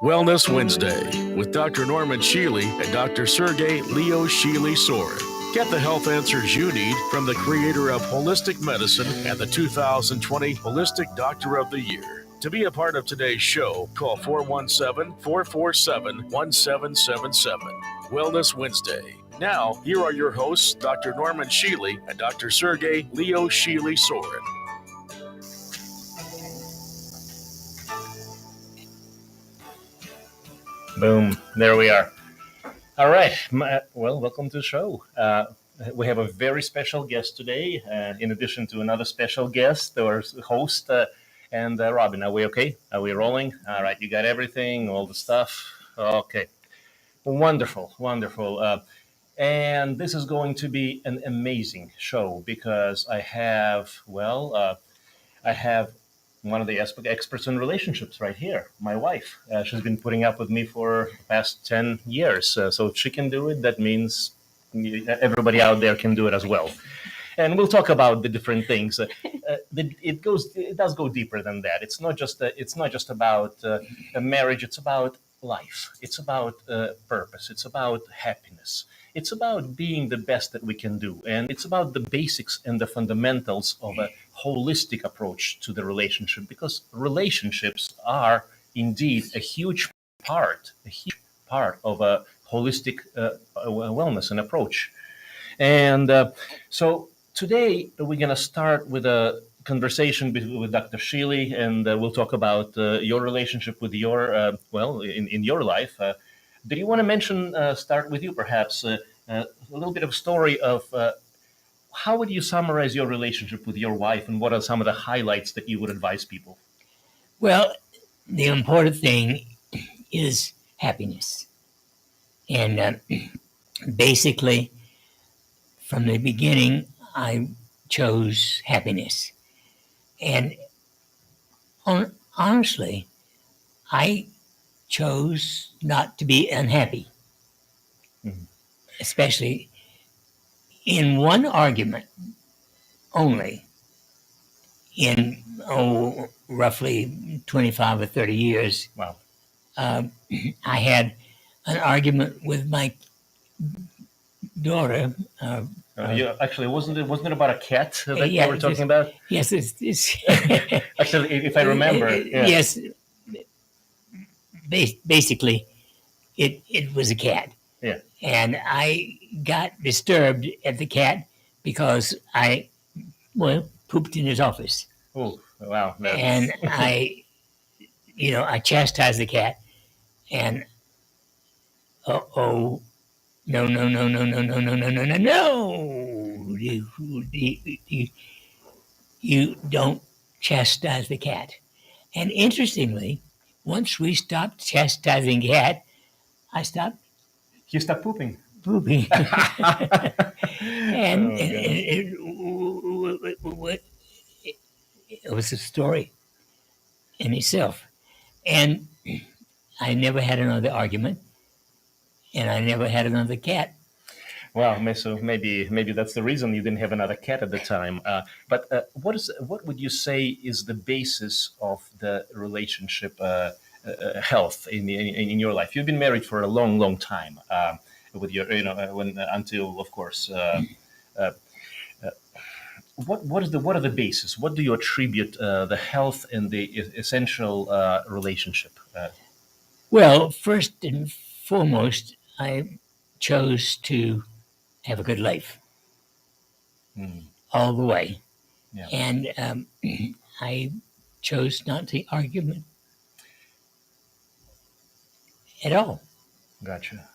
Wellness Wednesday with Dr. Norman Shealy and Dr. Sergey Leo Shealy-Sorin. Get the health answers you need from the creator of holistic medicine and the 2020 Holistic Doctor of the Year. To be a part of today's show, call 417-447-1777. Wellness Wednesday. Now, here are your hosts, Dr. Norman Shealy and Dr. Sergey Leo Shealy-Sorin. Boom. There we are. All right. Well, welcome to the show. We have a very special guest today, in addition to another special guest, our host, and Robin. Are we okay? Are we rolling? All right. You got everything, all the stuff? Okay. Wonderful. Wonderful. And this is going to be an amazing show because I have one of the experts in relationships right here, my wife. She's been putting up with me for the past 10 years. So if she can do it, that means everybody out there can do it as well. And we'll talk about the different things. It does go deeper than that. It's not just about a marriage. It's about life. It's about purpose. It's about happiness. It's about being the best that we can do. And it's about the basics and the fundamentals of a holistic approach to the relationship, because relationships are indeed a huge part of a holistic wellness and approach. And so today we're going to start with a conversation with Dr. Shealy, and we'll talk about your relationship with your, in your life. Did you want to start with you perhaps, a little bit of a story of how would you summarize your relationship with your wife, and what are some of the highlights that you would advise people? Well, the important thing is happiness. And basically, from the beginning, I chose happiness. And honestly, I chose not to be unhappy, especially in one argument only in roughly 25 or 30 years. Wow. I had an argument with my daughter. Actually, wasn't it about a cat that you were talking about? Yes, it's actually, if I remember. Yes. Basically, it was a cat. Yeah. And I got disturbed at the cat because I pooped in his office. Oh, wow. And I chastised the cat, and no. You don't chastise the cat. And interestingly, once we stopped chastising the cat, I stopped. You stopped pooping. And it was a story in itself. And I never had another argument, and I never had another cat. Well, so maybe that's the reason you didn't have another cat at the time. But what would you say is the basis of the relationship health in your life? You've been married for a long, long time. With your, until of course. What are the basis? What do you attribute the health and the essential relationship? Well, first and foremost, I chose to have a good life all the way. Yeah. And I chose not to argue at all. Gotcha.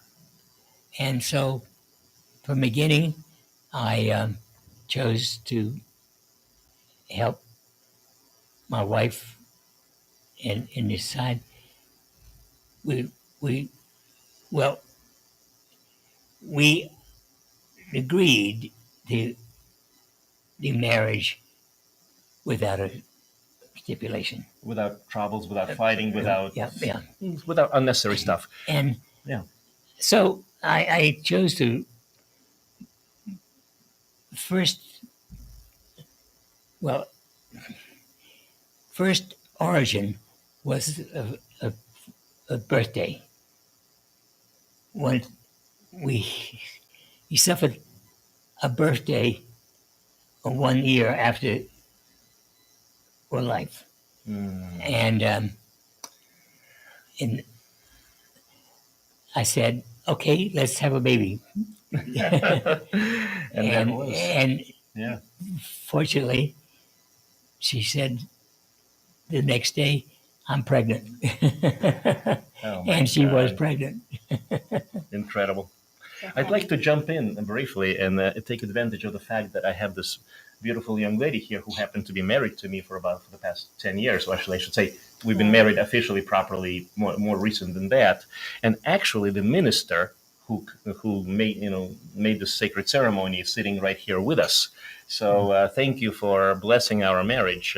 And so from the beginning, I chose to help my wife and decide we agreed to the marriage without a stipulation. Without troubles, without fighting, without unnecessary stuff. And yeah. So I chose to first origin was a birthday when he suffered a birthday 1 year after our life, and I said, "Okay, let's have a baby." and Yeah. fortunately, she said the next day, "I'm pregnant," Oh my and she was God. pregnant. Incredible. I'd like to jump in briefly and take advantage of the fact that I have this beautiful young lady here who happened to be married to me for the past 10 years. So actually, I should say we've been married officially, properly, more recent than that. And actually, the minister who made this sacred ceremony is sitting right here with us. So thank you for blessing our marriage.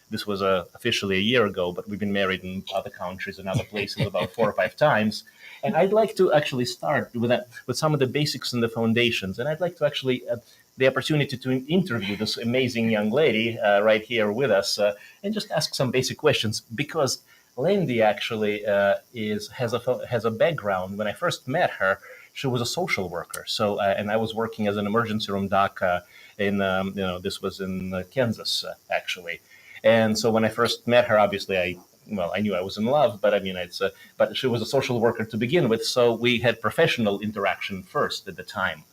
This was officially a year ago, but we've been married in other countries and other places about 4 or 5 times. And I'd like to actually start with some of the basics and the foundations. And I'd like to actually the opportunity to interview this amazing young lady right here with us and just ask some basic questions because Lendi actually has a background. When I first met her, she was a social worker. So and I was working as an emergency room doc in this was in Kansas actually. And so when I first met her, obviously I knew I was in love, but I mean, but she was a social worker to begin with, so we had professional interaction first at the time,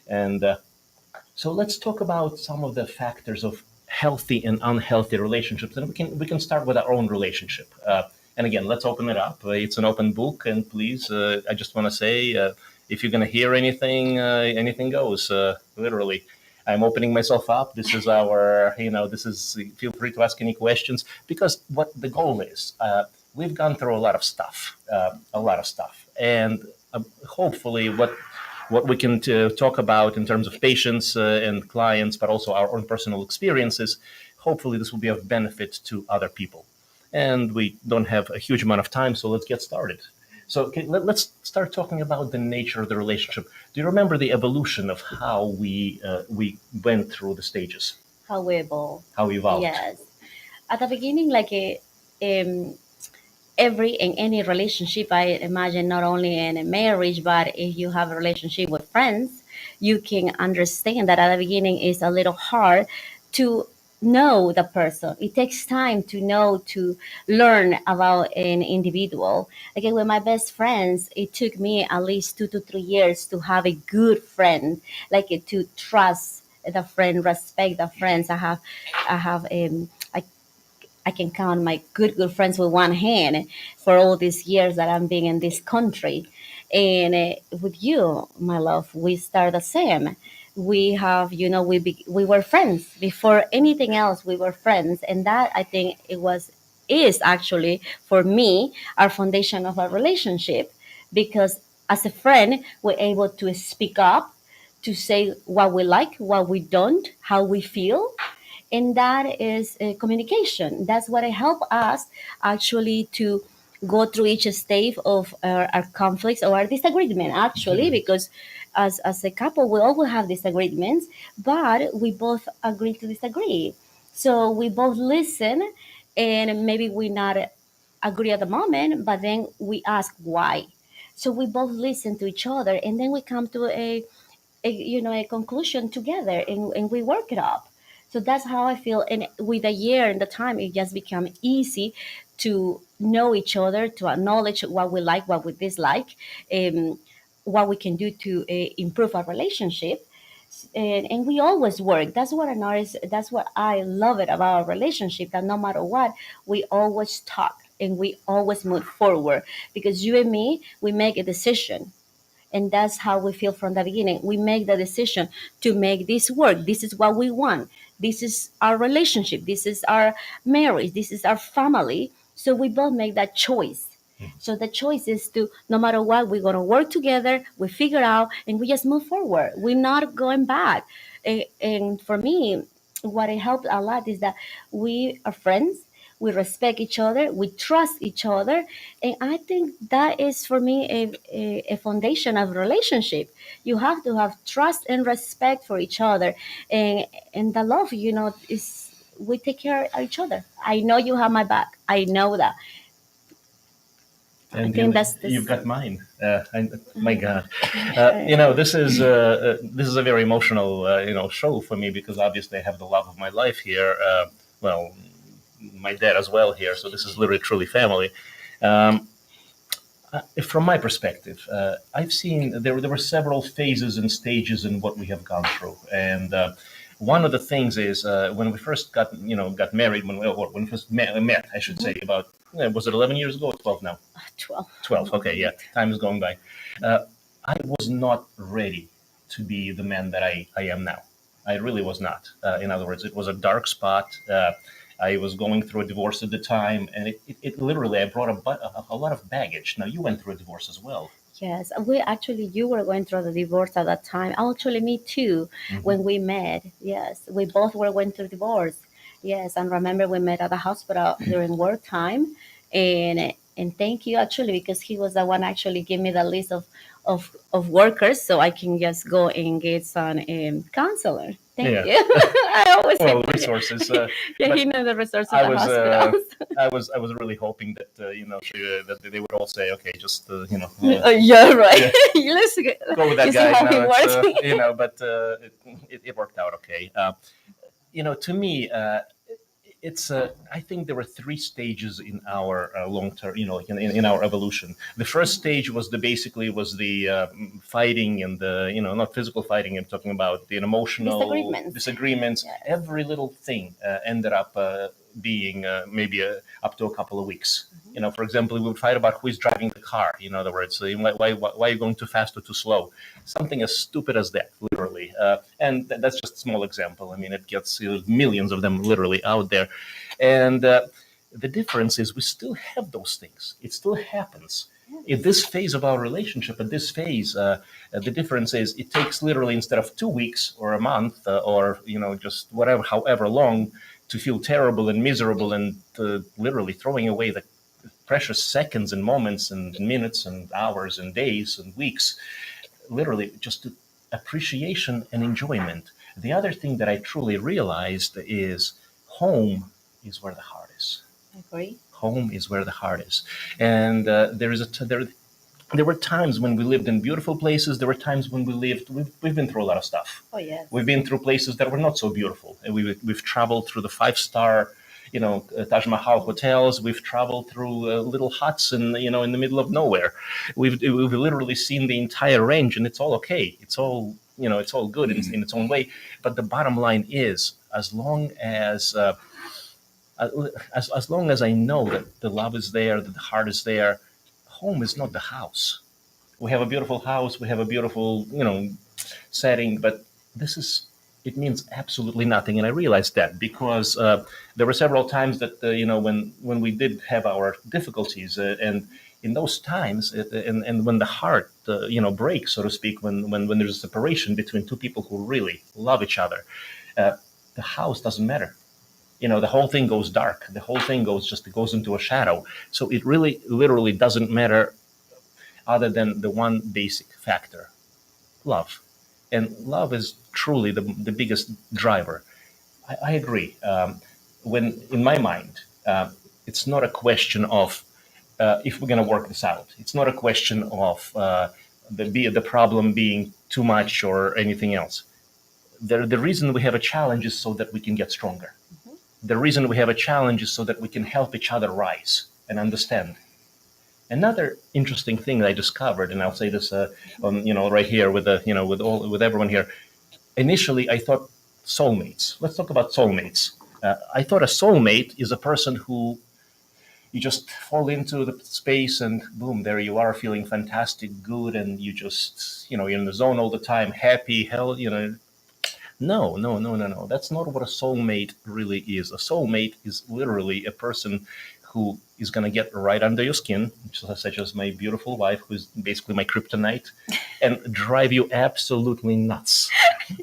and so let's talk about some of the factors of healthy and unhealthy relationships, and we can start with our own relationship. And again, let's open it up. It's an open book, and please, I just want to say, if you're going to hear anything, anything goes. Literally. I'm opening myself up. This is feel free to ask any questions because what the goal is, we've gone through a lot of stuff, and hopefully what we can talk about in terms of patients and clients, but also our own personal experiences, hopefully this will be of benefit to other people. And we don't have a huge amount of time, so let's get started. So let's start talking about the nature of the relationship. Do you remember the evolution of how we went through the stages? How we evolve. How we evolved? Yes. At the beginning, like every in any relationship, I imagine not only in a marriage, but if you have a relationship with friends, you can understand that at the beginning it's a little hard to know the person. It takes time to learn about an individual. Again, with my best friends, it took me at least 2 to 3 years to have a good friend, like to trust the friend, respect the friends. I can count my good friends with one hand for all these years that I'm being in this country. And with you, my love, we start the same. We have, we were friends before anything else. We were friends, and that I think is actually for me our foundation of our relationship, because as a friend we're able to speak up, to say what we like, what we don't, how we feel, and that is communication. That's what help us actually to go through each stage of our conflicts or our disagreement, actually, because as a couple we all will have disagreements, but we both agree to disagree. So we both listen, and maybe we not agree at the moment, but then we ask why. So we both listen to each other, and then we come to a conclusion together, and we work it up. So that's how I feel. And with a year and the time, it just become easy to know each other, to acknowledge what we like, what we dislike, what we can do to improve our relationship. And we always work. That's what I notice. That's what I love it about our relationship, that no matter what, we always talk and we always move forward, because you and me, we make a decision, and that's how we feel from the beginning. We make the decision to make this work. This is what we want. This is our relationship. This is our marriage. This is our family. So we both make that choice. So the choice is to, no matter what, we're going to work together. We figure out and we just move forward. We're not going back. And for me, what it helped a lot is that we are friends. We respect each other. We trust each other. And I think that is for me a foundation of relationship. You have to have trust and respect for each other, and the love, is we take care of each other. I know you have my back. I know that. And think that's you've got mine. My God, this is a very emotional show for me, because obviously I have the love of my life here. Well, my dad as well here, so this is literally truly family. Um, from my perspective, I've seen there were several phases and stages in what we have gone through, and one of the things is when we first got married, when we first met, I should say, about was it 11 years ago or 12 now? 12. 12. Okay, yeah, time is going by. I was not ready to be the man that I am now. I really was not. In other words, it was a dark spot. I was going through a divorce at the time, and it literally, I brought a lot of baggage. Now, you went through a divorce as well. Yes, you were going through the divorce at that time. Actually, me too, when we met. Yes, we both were going through divorce. Yes, and remember we met at the hospital during work time. And thank you actually, because he was the one actually gave me the list of workers so I can just go and get some counselor. Thank Yeah. you. I always Well, say resources. yeah, but he knows the resources I of the was, hospitals. I was really hoping that that they would all say, okay, just Yeah, right. yeah, Let's go with that you see guy. how No, he it's, works. but it worked out okay. To me, it's I think there were three stages in our long term, in our evolution. The first stage was the fighting and the not physical fighting. I'm talking about the emotional disagreements. Yes. Every little thing ended up being maybe up to a couple of weeks. For example, we would fight about who is driving the car. In other words, why are you going too fast or too slow? Something as stupid as that, literally. And that's just a small example. I mean, it gets millions of them literally out there. And the difference is we still have those things. It still happens. In this phase of our relationship, at this phase, the difference is it takes literally, instead of 2 weeks or a month or just whatever, however long, to feel terrible and miserable and literally throwing away the precious seconds and moments and minutes and hours and days and weeks, literally just appreciation and enjoyment. The other thing that I truly realized is home is where the heart is. I agree. Home is where the heart is. And there were times when we lived in beautiful places. There were times when we've been through a lot of stuff. Oh, yes. We've been through places that were not so beautiful. And we've traveled through the 5-star, Taj Mahal hotels. We've traveled through little huts in the middle of nowhere. We've literally seen the entire range, and it's all okay. It's all good in its own way. But the bottom line is, as long as I know that the love is there, that the heart is there, home is not the house. We have a beautiful house, we have a beautiful, setting, but it means absolutely nothing. And I realized that because there were several times that, when we did have our difficulties, and in those times, and when the heart, breaks, so to speak, when there's a separation between two people who really love each other, the house doesn't matter. The whole thing goes dark. The whole thing goes into a shadow. So it really, literally doesn't matter other than the one basic factor, love. And love is truly the biggest driver. I agree. When, in my mind, it's not a question of if we're going to work this out. It's not a question of the problem being too much or anything else. The reason we have a challenge is so that we can get stronger. The reason we have a challenge is so that we can help each other rise and understand. Another interesting thing that I discovered, and I'll say this, right here with everyone here. Initially, I thought soulmates. Let's talk about soulmates. I thought a soulmate is a person who you just fall into the space and boom, there you are, feeling fantastic, good, and you just, you're in the zone all the time, happy, No. That's not what a soulmate really is. A soulmate is literally a person who is going to get right under your skin, such as my beautiful wife, who's basically my kryptonite, and drive you absolutely nuts.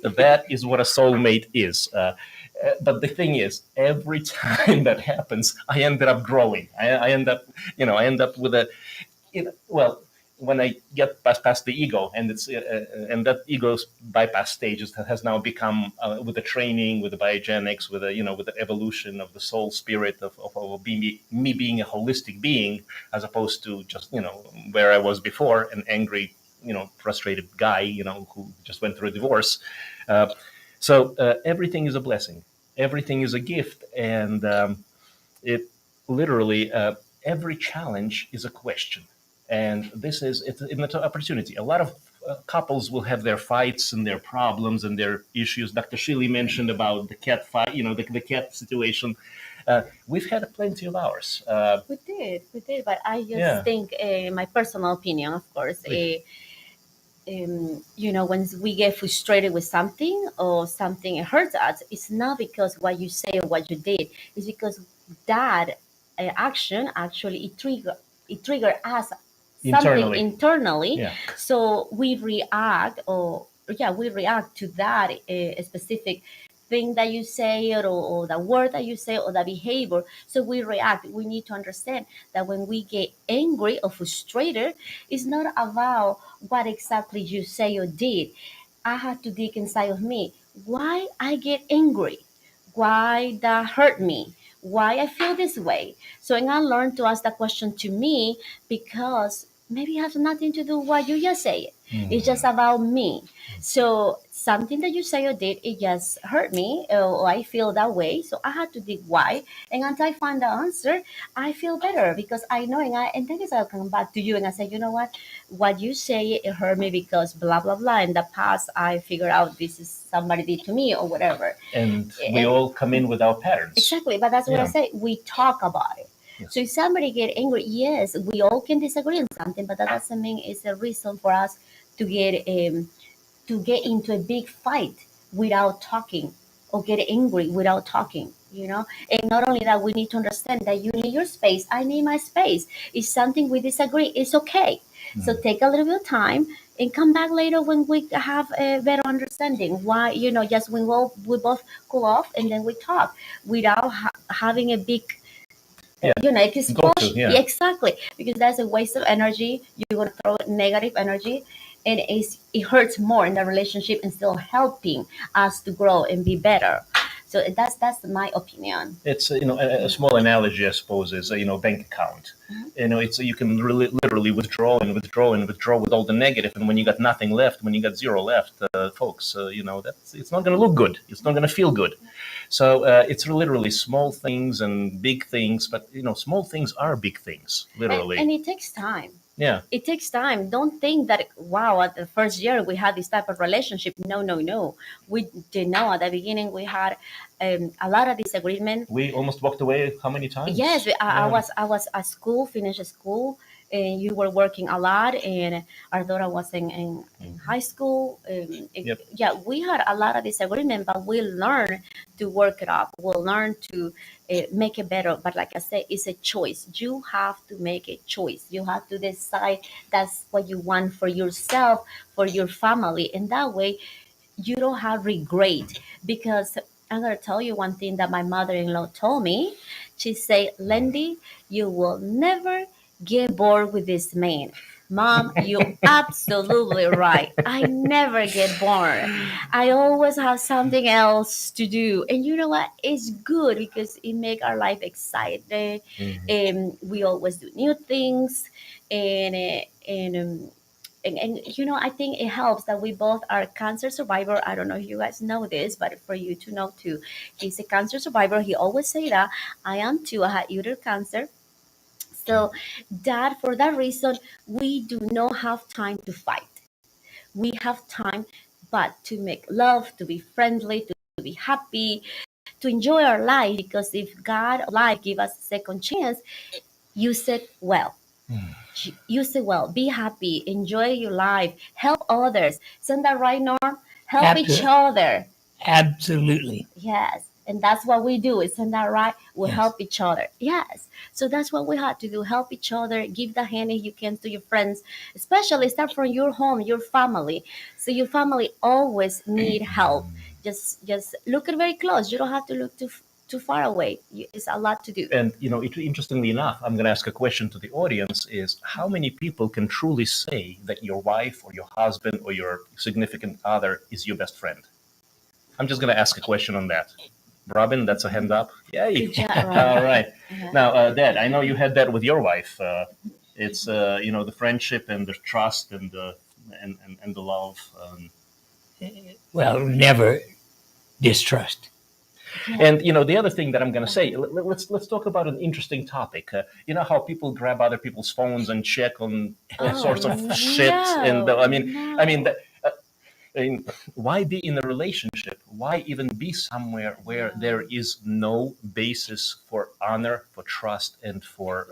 That is what a soulmate is. But the thing is, every time that happens, I ended up growing. I end up with a, well, when I get past the ego, and it's and that ego's bypass stage has now become with the training, with the biogenics, with the with the evolution of the soul spirit of being me being a holistic being, as opposed to just where I was before, an angry frustrated guy who just went through a divorce. So everything is a blessing, everything is a gift, and it literally every challenge is a question, and it's an opportunity. A lot of couples will have their fights and their problems and their issues. Dr. Shealy mentioned about the cat fight, the cat situation. We've had plenty of ours. We did, but I just Yeah. think, my personal opinion, of course, Please. when we get frustrated with something or something hurts us, it's not because what you say or what you did. It's because that action actually it trigger us something Internally. internally. Yeah. So we react, or yeah, we react to that specific thing that you say, or the word that you say, or the behavior. So we react. We need to understand that when we get angry or frustrated, it's not about what exactly you say or did. I had to dig inside of me. Why I get angry? Why that hurt me? Why I feel this way? So, and I learned to ask that question to me, because maybe it has nothing to do with what you just say. It's just about me. So something that you say or did, it just hurt me, or I feel that way. So I had to dig why, and until I find the answer, I feel better, because I know, and then I'll come back to you and I say, you know what you say, it hurt me because blah blah blah. In the past, I figured out this is somebody did to me or whatever. And we And- all come in with our patterns. Exactly, but that's what I Yeah. say. We talk about it. Yes. So if somebody get angry, yes, we all can disagree on something, but that doesn't mean it's a reason for us to get into a big fight without talking, or get angry without talking. And not only that, we need to understand that you need your space, I need my space. If something we disagree, it's okay. So take a little bit of time and come back later when we have a better understanding why, just we both cool off, and then we talk without having a big explosion. yeah. Exactly, because that's a waste of energy. You're going to throw negative energy, and it hurts more in the relationship instead of helping us to grow and be better. So that's my opinion. It's a small analogy, I suppose, is bank account. It's you can really literally withdraw and withdraw and withdraw with all the negative, and when you got nothing left, when you got zero left, folks, that's it's not going to look good. It's not going to feel good. So it's literally small things and big things, but small things are big things, literally. And it takes time. Yeah. It takes time. Don't think that, wow, at the first year we had this type of relationship. No, no, no. We did know at the beginning we had a lot of disagreement. We almost walked away how many times? Yes, I Yeah. was at school, finished school, and you were working a lot, and our daughter was in high school. Yep. Yeah, we had a lot of disagreement, but we learned to work it up. We'll learn to make it better. But like I said, it's a choice. You have to make a choice. You have to decide that's what you want for yourself, for your family, and that way you don't have regret. Because I'm gonna tell you one thing that my mother-in-law told me. She said, Lendi, you will never get bored with this man. Mom, you're absolutely right. I never get bored. I always have something else to do. And you know what? It's good because it makes our life exciting. And we always do new things. And I think it helps that we both are cancer survivor. I don't know if you guys know this, but for you to know too, he's a cancer survivor. He always say that. I am too. I had uterine cancer. So that for that reason, we do not have time to fight. We have time, but to make love, to be friendly, to be happy, to enjoy our life. Because if God life give us a second chance, use it well. Use it well. Be happy. Enjoy your life. Help others. Isn't that right, Norm? Help each other. Absolutely. Yes. And that's what we do. Isn't that right? We Yes. help each other. Yes. So that's what we have to do. Help each other. Give the hand if you can to your friends. Especially start from your home, your family. So your family always need help. Just look at very close. You don't have to look too too far away. It's a lot to do. And, interestingly enough, I'm going to ask a question to the audience is how many people can truly say that your wife or your husband or your significant other is your best friend? I'm just going to ask a question on that. Robin, that's a hand up. Yay. Good job, Robin. All right. Uh-huh. Now, Dad, I know you had that with your wife. It's, the friendship and the trust and the love. Well, never distrust. And the other thing that I'm going to say, let's talk about an interesting topic. You know how people grab other people's phones and check on all sorts of shit, and why be in a relationship? Why even be somewhere where there is no basis for honor, for trust, and for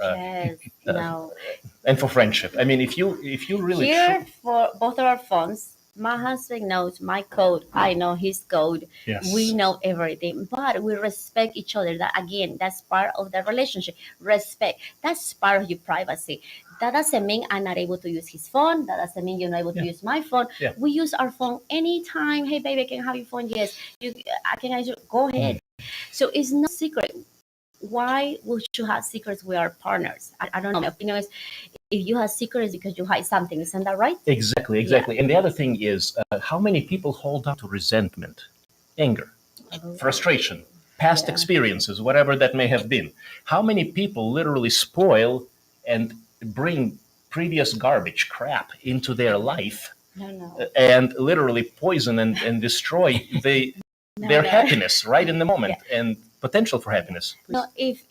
and for friendship? I mean, if you really here for both of our phones. My husband knows my code. I know his code. Yes. We know everything, but we respect each other. That again, that's part of the relationship. Respect. That's part of your privacy. That doesn't mean I'm not able to use his phone. That doesn't mean you're not able to use my phone. Yeah. We use our phone anytime. Hey, baby, I can have your phone. Yes, I can. Go ahead. So it's no secret. Why would you have secrets with our partners? I don't know. My opinion is, if you have secrets because you hide something, isn't that right? Exactly. Yeah. And the other thing is, how many people hold on to resentment, anger, frustration, past experiences, whatever that may have been? How many people literally spoil and bring previous garbage, crap into their life and literally poison and destroy their happiness right in the moment and potential for happiness? No, if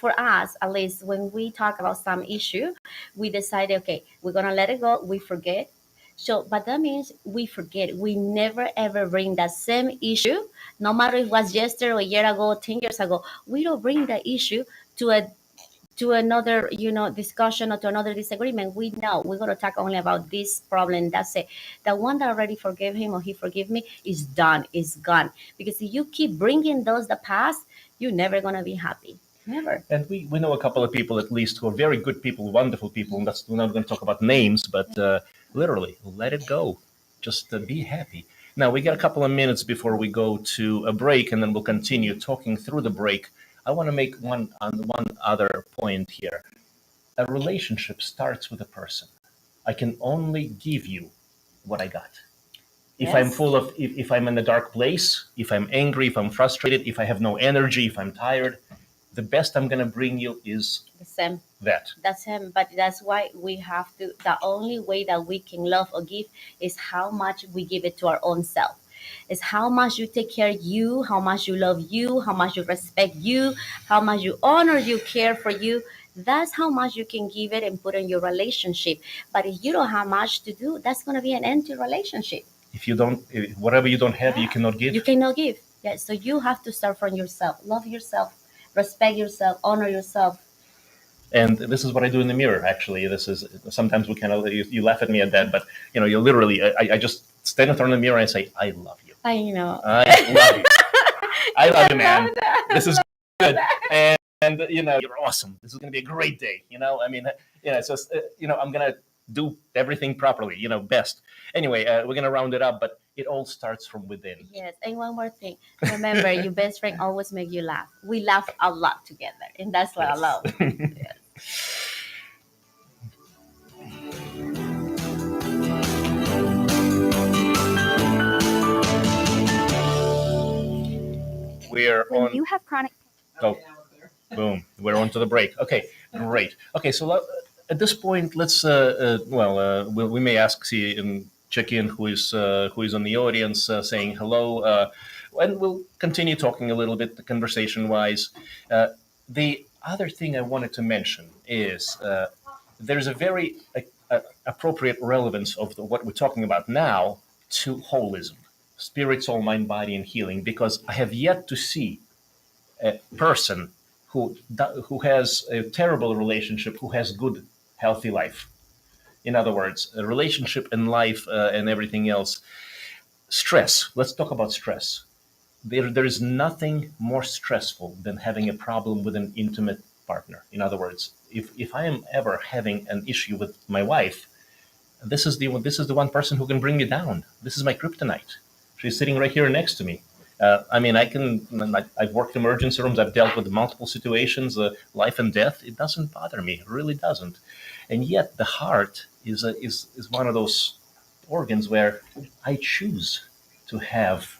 for us, at least when we talk about some issue, we decide, okay, we're gonna let it go. We forget. So, but that means we forget. We never ever bring that same issue, no matter if it was yesterday, or a year ago, 10 years ago. We don't bring the issue to another, discussion or to another disagreement. We know we're going to talk only about this problem. That's it. The one that already forgave him or he forgave me is done, is gone. Because if you keep bringing the past, you're never going to be happy. Never. And we know a couple of people at least who are very good people, wonderful people. And we're not going to talk about names, but literally let it go. Just be happy. Now, we got a couple of minutes before we go to a break, and then we'll continue talking through the break. I want to make one other point here. A relationship starts with a person. I can only give you what I got. If I'm if I'm in a dark place, if I'm angry, if I'm frustrated, if I have no energy, if I'm tired, the best I'm going to bring you is the same. That's him. But that's why we have to, the only way that we can love or give is how much we give it to our own self. It's how much you take care of you, how much you love you, how much you respect you, how much you honor you, care for you. That's how much you can give it and put in your relationship. But if you don't have much to do, that's going to be an empty relationship. If you don't, whatever you don't have, you cannot give. You cannot give. Yeah. So you have to start from yourself. Love yourself, respect yourself, honor yourself. And this is what I do in the mirror, actually. This is, sometimes we kind of, you laugh at me at that, but, you literally, I just stand in front of the mirror and say, I love you. I know. I love you. I love you, man. This is good. And, you're awesome. This is going to be a great day. It's just, I'm going to do everything properly, best. Anyway, we're going to round it up, but it all starts from within. Yes. And one more thing. Remember, your best friend always make you laugh. We laugh a lot together. And that's what I love. Yes. We're when on. you have chronic. Oh, boom. We're on to the break. Okay, great. Okay, so at this point, let's. We may ask, see, and check in who is on the audience, saying hello, and we'll continue talking a little bit, conversation-wise. The other thing I wanted to mention is there's a very appropriate relevance of what we're talking about now to holism. Spirit, soul, mind, body, and healing, because I have yet to see a person who has a terrible relationship who has good, healthy life. In other words, a relationship and life and everything else. Stress. Let's talk about stress. There is nothing more stressful than having a problem with an intimate partner. In other words, if I am ever having an issue with my wife, this is the one person who can bring me down. This is my kryptonite. She's sitting right here next to me. I've worked emergency rooms. I've dealt with multiple situations, life and death. It doesn't bother me. It really doesn't. And yet the heart is one of those organs where I choose to have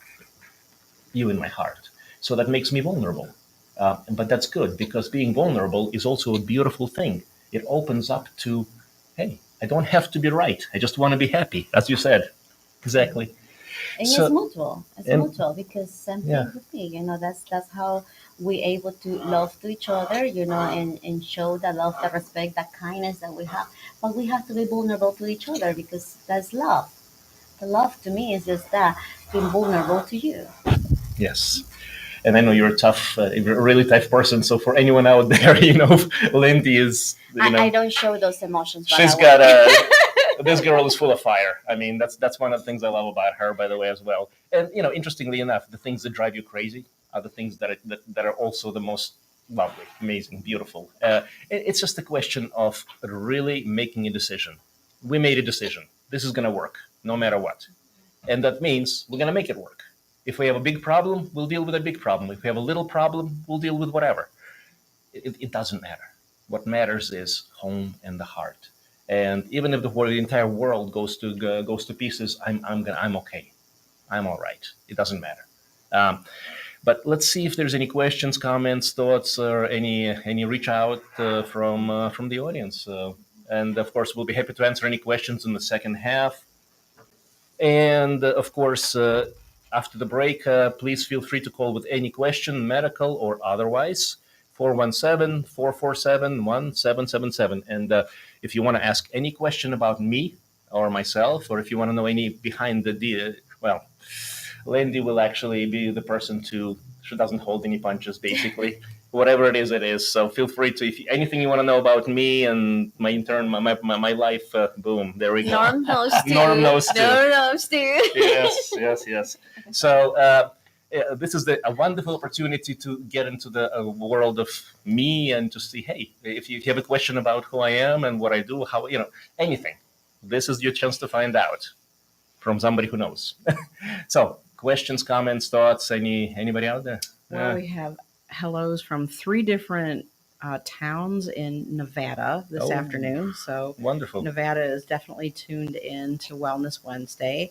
you in my heart. So that makes me vulnerable. But that's good, because being vulnerable is also a beautiful thing. It opens up to, hey, I don't have to be right. I just want to be happy, as you said. Exactly. And So- it's mutual. It's and- mutual, because same thing Yeah. with me. That's how we able to love to each other. And show the love, the respect, the kindness that we have. But we have to be vulnerable to each other, because that's love. The love to me is just that, being vulnerable to you. Yes. And I know you're a tough, you're a really tough person. So for anyone out there, Lendi is, I don't show those emotions. By she's the way. got this girl is full of fire. I mean, that's one of the things I love about her, by the way, as well. And interestingly enough, the things that drive you crazy are the things that are also the most lovely, amazing, beautiful. It's just a question of really making a decision. We made a decision. This is going to work, no matter what, and that means we're going to make it work. If we have a big problem, we'll deal with a big problem. If we have a little problem, we'll deal with whatever. It doesn't matter. What matters is home and the heart. And even if the entire world goes to pieces, I'm okay. I'm all right. It doesn't matter. But let's see if there's any questions, comments, thoughts, or any reach out from the audience. And of course, we'll be happy to answer any questions in the second half. And of course, after the break, please feel free to call with any question, medical or otherwise, 417-447-1777. And if you want to ask any question about me or myself, or if you want to know any behind the well, Lendi will actually be the person she doesn't hold any punches, basically. Whatever it is, it is. So feel free to, if anything you want to know about me and my life, boom, there we go. Norm knows too. Norm knows too. Norm knows too. Yes. So this is a wonderful opportunity to get into the world of me and to see, hey, if you have a question about who I am and what I do, how, anything, this is your chance to find out from somebody who knows. So questions, comments, thoughts, anybody out there? Well, we have hellos from 3 different towns in Nevada this afternoon. So Wonderful. Nevada is definitely tuned in to Wellness Wednesday.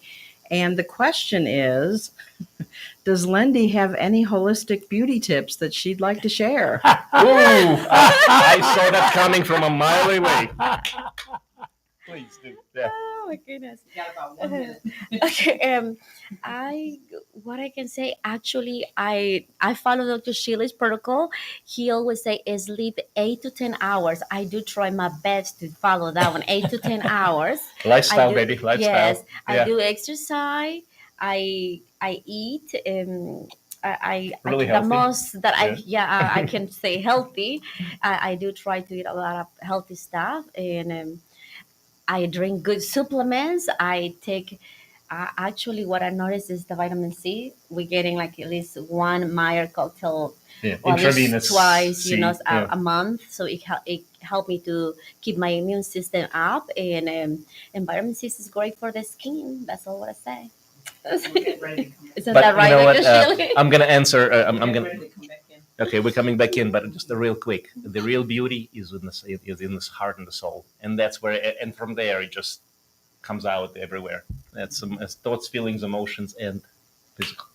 And the question is, does Lendi have any holistic beauty tips that she'd like to share? Ooh, I saw that coming from a mile away. Please do. Yeah. Oh my goodness. You got about 1 minute. Okay. What I can say, actually, I follow Dr. Shealy's protocol. He always say sleep 8 to 10 hours. I do try my best to follow that one, 8 to 10 hours. Lifestyle, baby. Lifestyle. Yes, Yeah. I do exercise. I eat. Really the healthy. most that I can say healthy. I do try to eat a lot of healthy stuff, and I drink good supplements. I take. Actually, what I noticed is the vitamin C. We're getting like at least 1 Meyer cocktail, Yeah. or at least Intravenous twice, C, a month. So it helped me to keep my immune system up, and vitamin C is great for the skin. That's all what I say. Isn't But that right, you know what? Dr. Shealy? I'm gonna answer. I'm gonna. Ready to come back in. Okay, we're coming back in, but just a real quick. The real beauty is in this heart and the soul, and that's where. And from there, it just comes out everywhere. That's thoughts, feelings, emotions, and physical.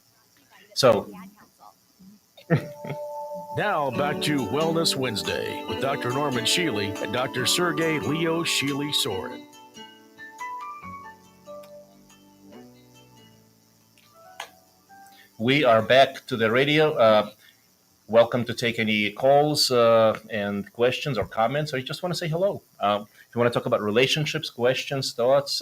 So Now back to Wellness Wednesday with Dr. Norman Shealy and Dr. Sergey Leo Shealy-Sorin. we are back to the radio. Welcome to take any calls and questions or comments, or you just want to say hello. If you want to talk about relationships, questions, thoughts,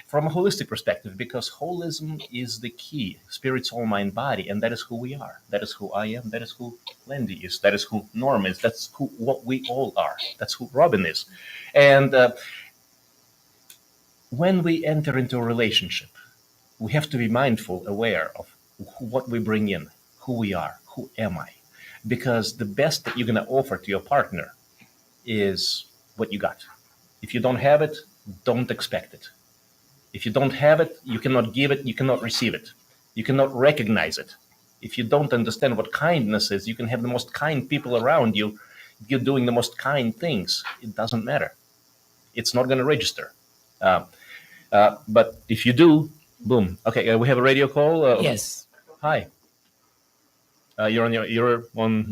from a holistic perspective, because holism is the key, spirit, soul, mind, body, and that is who we are. That is who I am. That is who Lendi is. That is who Norm is. That's what we all are. That's who Robin is. And when we enter into a relationship, we have to be mindful, aware of what we bring in, who we are, who am I. Because the best that you're going to offer to your partner is what you got. If you don't have it, don't expect it. If you don't have it, you cannot give it, you cannot receive it. You cannot recognize it. If you don't understand what kindness is, you can have the most kind people around you. If you're doing the most kind things, it doesn't matter. It's not going to register. But if you do, boom. Okay, we have a radio call. Yes. Hi. You're on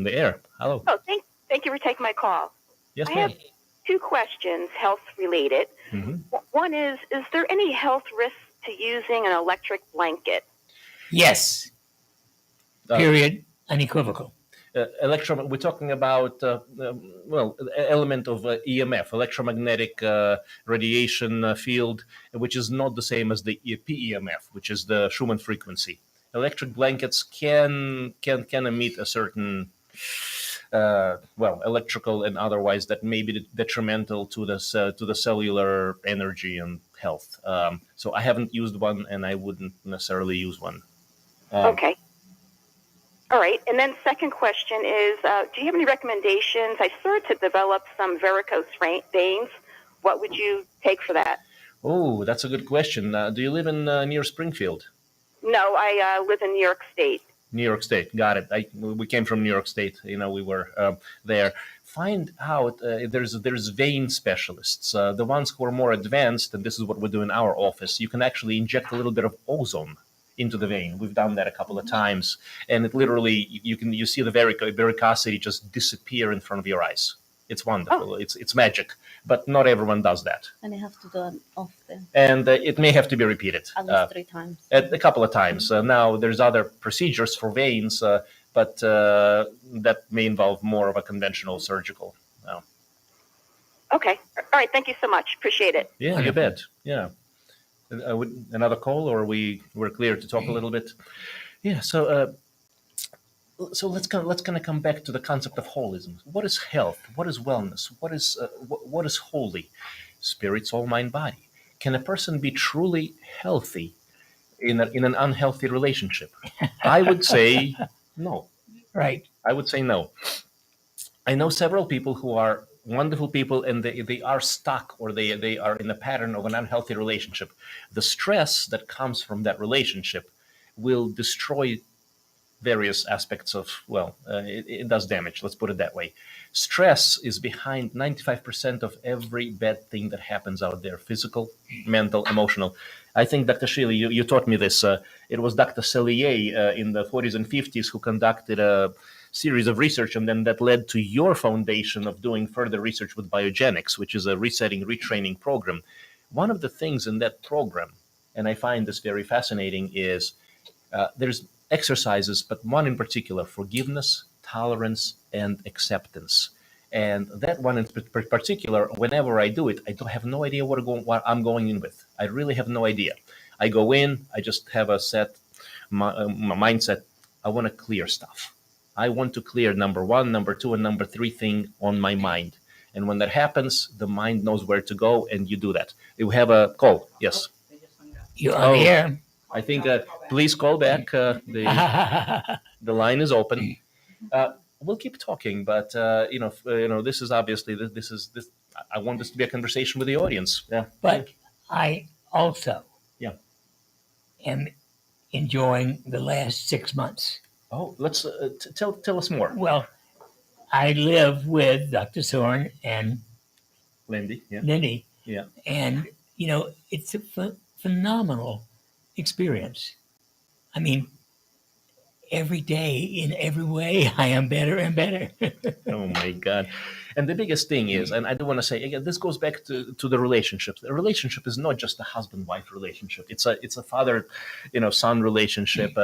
the air. Hello. Oh, thank you for taking my call. Yes, I ma'am. have two questions, health related. Mm-hmm. One is there any health risks to using an electric blanket? Yes. Period. Unequivocal. We're talking about element of EMF, electromagnetic radiation field, which is not the same as the PEMF, which is the Schumann frequency. Electric blankets can emit a certain electrical and otherwise that may be detrimental to the cellular energy and health. So I haven't used one, and I wouldn't necessarily use one. Okay. All right. And then second question is, do you have any recommendations? I started to develop some varicose veins. What would you take for that? Oh, that's a good question. Do you live in near Springfield? No, I live in New York State. New York State. Got it. We came from New York State. We were there. Find out there's vein specialists, the ones who are more advanced, and this is what we do in our office. You can actually inject a little bit of ozone into the vein. We've done that a couple of times, and it literally you see the varicosity just disappear in front of your eyes. It's wonderful. Oh. It's magic, but not everyone does that. And you have to do it often. And it may have to be repeated at least 3 times. A couple of times. Now there's other procedures for veins, but that may involve more of a conventional surgical. Okay. All right. Thank you so much. Appreciate it. Yeah, you bet. Yeah. Another call, or we're clear to talk a little bit? Yeah. So let's kind of come back to the concept of holism. What is health? What is wellness? What is holy? Spirit, soul, mind, body. Can a person be truly healthy in an unhealthy relationship? I would say no. Right. I would say no. I know several people who are wonderful people, and they are stuck, or they are in a pattern of an unhealthy relationship. The stress that comes from that relationship will destroy various aspects of, it does damage. Let's put it that way. Stress is behind 95% of every bad thing that happens out there, physical, mental, emotional. I think, Dr. Shealy, you taught me this. It was Dr. Selye in the 40s and 50s who conducted a series of research, and then that led to your foundation of doing further research with biogenics, which is a resetting, retraining program. One of the things in that program, and I find this very fascinating, is there's exercises, but one in particular: forgiveness, tolerance, and acceptance. And that one in particular, whenever I do it, I don't have no idea what I'm going in with. I really have no idea. I go in, I just have a set mindset. I want to clear stuff. I want to clear number 1, number 2, and number 3 thing on my mind. And when that happens, the mind knows where to go, and you do that. You have a call. Yes. You're on the air. I think please call back. The line is open. We'll keep talking, but this is obviously this. I want this to be a conversation with the audience. Yeah. But I also am enjoying the last 6 months. Oh, let's tell us more. Well, I live with Dr. Sorin and Lendi. Yeah. Lendi. Yeah. And it's a phenomenal experience. I mean, every day, in every way, I am better and better. Oh my God. And the biggest thing is, and I do want to say, again, this goes back to the relationships. A relationship is not just a husband-wife relationship. It's a father-son relationship,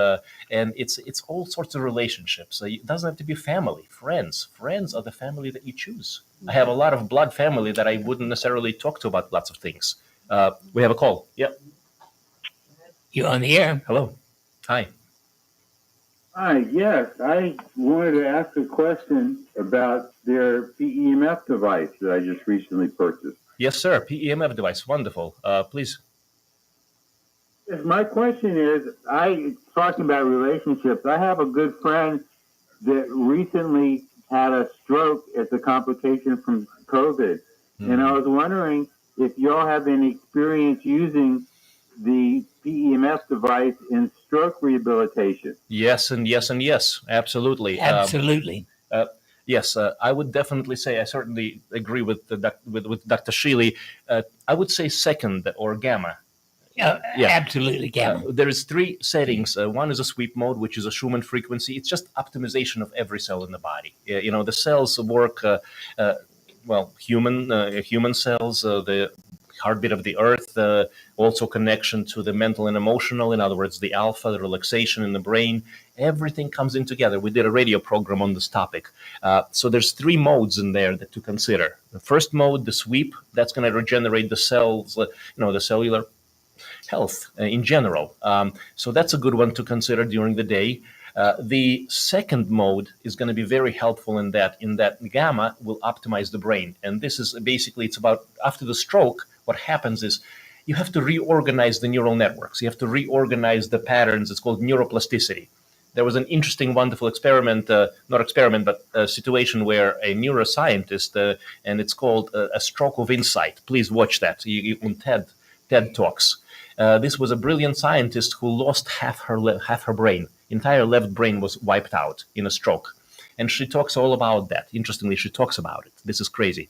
and it's all sorts of relationships. It doesn't have to be family, friends. Friends are the family that you choose. I have a lot of blood family that I wouldn't necessarily talk to about lots of things. We have a call. Yep. You're on the air. Hello. Hi. Hi, yes. I wanted to ask a question about their PEMF device that I just recently purchased. Yes, sir. PEMF device. Wonderful. Please. Yes, my question is, talking about relationships, I have a good friend that recently had a stroke as a complication from COVID. And I was wondering if y'all have any experience using the PEMF device in stroke rehabilitation? Yes, and yes, and yes, absolutely. Absolutely. Yes, I would definitely say I certainly agree with with Dr. Shealy. I would say second or gamma. Absolutely, Gavin. There is three settings. One is a sweep mode, which is a Schumann frequency. It's just optimization of every cell in the body. The cells work human cells, the heartbeat of the earth, also connection to the mental and emotional. In other words, the alpha, the relaxation in the brain. Everything comes in together. We did a radio program on this topic. So there's three modes in there to consider. The first mode, the sweep, that's going to regenerate the cells, the cellular health in general. So that's a good one to consider during the day. The second mode is going to be very helpful in that gamma will optimize the brain. And this is basically, it's about after the stroke, what happens is you have to reorganize the neural networks. You have to reorganize the patterns. It's called neuroplasticity. There was an interesting, wonderful experiment, but a situation where a neuroscientist, and it's called A Stroke of Insight. Please watch that on TED Talks. This was a brilliant scientist who lost half her brain. Entire left brain was wiped out in a stroke. And she talks all about that. Interestingly, she talks about it. This is crazy.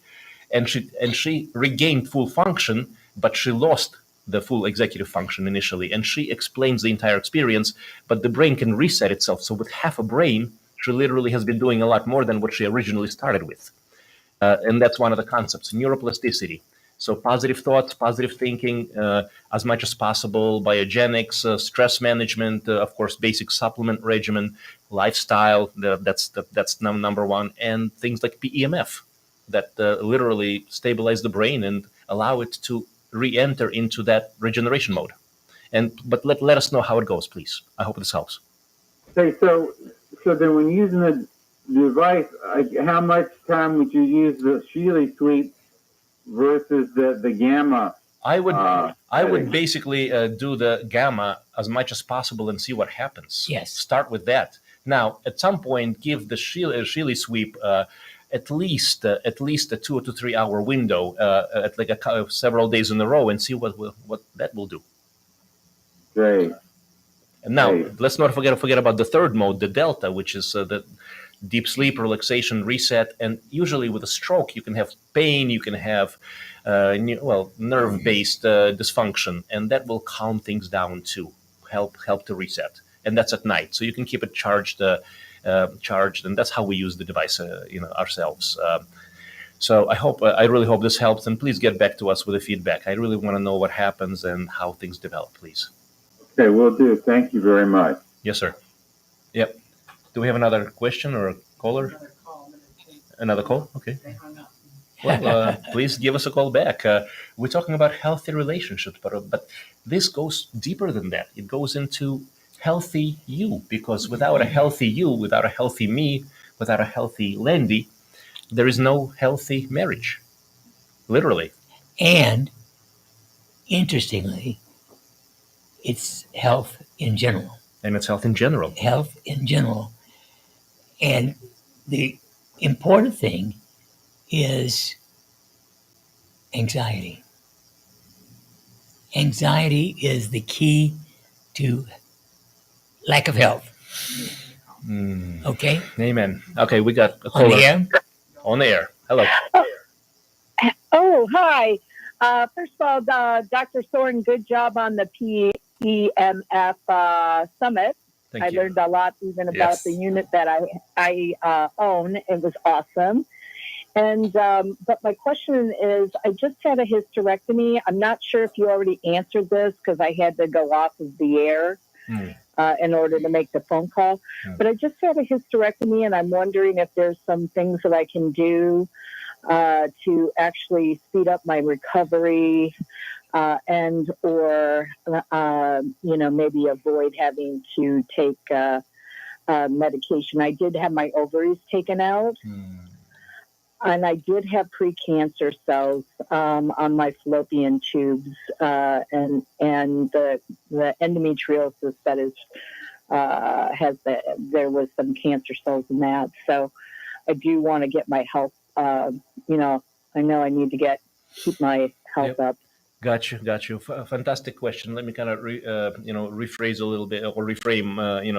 And she regained full function, but she lost the full executive function initially. And she explains the entire experience, but the brain can reset itself. So with half a brain, she literally has been doing a lot more than what she originally started with. And that's one of the concepts, neuroplasticity. So positive thoughts, positive thinking, as much as possible, biogenics, stress management, of course, basic supplement regimen, lifestyle, that's number one, and things like PEMF that literally stabilize the brain and allow it to re-enter into that regeneration mode. But let us know how it goes, please. I hope this helps. Okay, so then when using the device, how much time would you use the Shealy sweep versus the gamma? I would basically do the gamma as much as possible and see what happens. Yes. Start with that. Now, at some point, give the Shealy sweep at least a 2 to 3 hour window, at like several days in a row, and see what that will do. Great. And now, let's not forget about the third mode, the delta, which is the deep sleep, relaxation, reset. And usually with a stroke, you can have pain, you can have nerve-based dysfunction, and that will calm things down too, help to reset. And that's at night, so you can keep it charged, and that's how we use the device, ourselves. So I really hope this helps, and please get back to us with the feedback. I really want to know what happens and how things develop, please. Okay, will do. Thank you very much. Yes, sir. Yep. Do we have another question or a caller? Another call? Okay. Well, please give us a call back. We're talking about healthy relationships, but this goes deeper than that. It goes into healthy you, because without a healthy you, without a healthy me, without a healthy Lendi, there is no healthy marriage. Literally. And interestingly, it's health in general. And it's health in general. Health in general. And the important thing is anxiety. Anxiety is the key to lack of health. Okay? Amen. Okay, we got a caller. On the air? On the air. Hello. Oh, hi. First of all, Dr. Sorin, good job on the PEMF summit. Thank I you. learned a lot even about the unit that I own. It was awesome. And but my question is, I just had a hysterectomy. I'm not sure if you already answered this because I had to go off of the air in order to make the phone call. But I just had a hysterectomy, and I'm wondering if there's some things that I can do to actually speed up my recovery and or maybe avoid having to take medication. I did have my ovaries taken out. And I did have precancer cells on my fallopian tubes, and the endometriosis that is there was some cancer cells in that. So I do want to get my health. I know I need to keep my health up. Got you. Fantastic question. Let me kind of rephrase a little bit or reframe,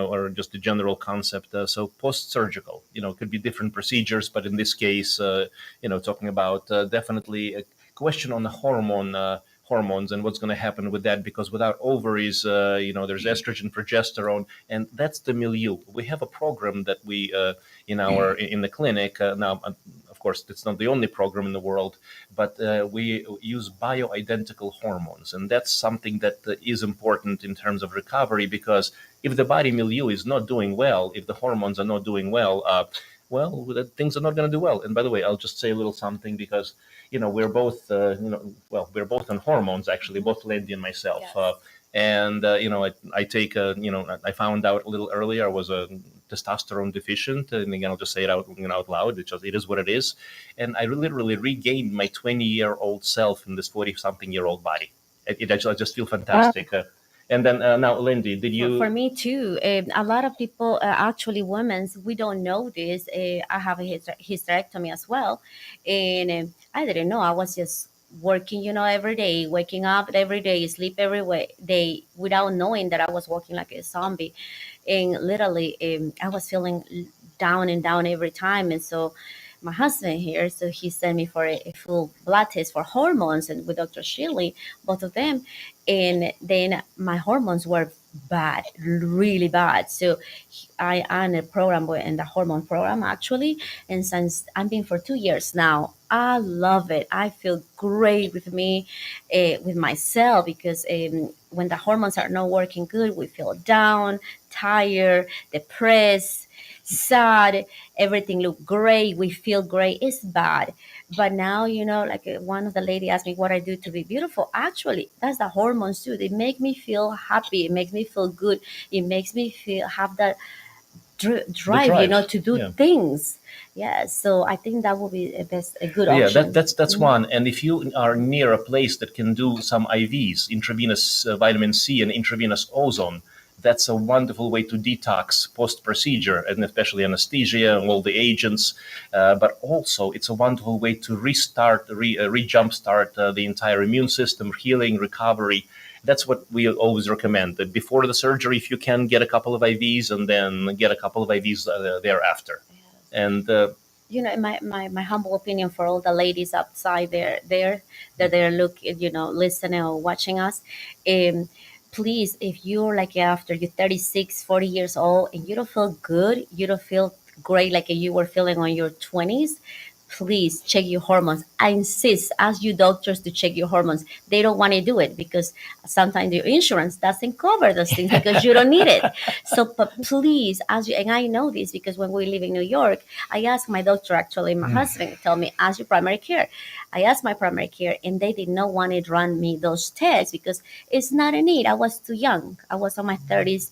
or just the general concept. So post-surgical, could be different procedures, but in this case, talking about definitely a question on the hormones and what's going to happen with that, because without ovaries, there's estrogen, progesterone, and that's the milieu. We have a program that we in the clinic now. Of course, it's not the only program in the world, but we use bioidentical hormones. And that's something that is important in terms of recovery, because if the body milieu is not doing well, if the hormones are not doing well, things are not going to do well. And by the way, I'll just say a little something, because, we're both, we're both on hormones, actually, both Lendi and myself. Yes. I take, I found out a little earlier I was a testosterone deficient, and again, I'll just say it out loud. It is what it is, and I literally regained my 20-year-old self in this 40-something-year-old body. I just feel fantastic. And then now, Lendi, did you? For me too. A lot of people, actually, women, we don't know this. I have a hysterectomy as well, and I didn't know. I was just working, every day, waking up every day, sleep every day, without knowing that I was walking like a zombie, and literally, I was feeling down and down every time, and so. My husband here, so he sent me for a full blood test for hormones, and with Dr. Shealy, both of them, and then my hormones were bad, really bad. So I am a program in the hormone program, actually, and since I'm been for 2 years now, I love it. I feel great with me, with myself, because when the hormones are not working good, we feel down, tired, depressed, sad. Everything look great, we feel great. It's bad, but now, like, one of the lady asked me what I do to be beautiful. Actually, that's the hormones too. They make me feel happy, it makes me feel good, it makes me feel have that drive, to do things. Yeah, so I think that would be a good option. That's one. And if you are near a place that can do some IVs, intravenous vitamin C and intravenous ozone, that's a wonderful way to detox post-procedure, and especially anesthesia and all the agents. But also, it's a wonderful way to restart, re-jumpstart the entire immune system, healing, recovery. That's what we always recommend. That before the surgery, if you can, get a couple of IVs, and then get a couple of IVs thereafter. And my humble opinion for all the ladies outside there that they're looking, listening or watching us, please, if you're like after you're 36, 40 years old and you don't feel good, you don't feel great like you were feeling on your 20s, please check your hormones. I insist, ask you doctors to check your hormones. They don't want to do it because sometimes your insurance doesn't cover those things because you don't need it. So, but please, ask you, and I know this because when we live in New York, I asked my doctor, actually, my husband, tell me, ask your primary care. I asked my primary care, and they did not want to run me those tests because it's not a need. I was too young. I was on my 30s.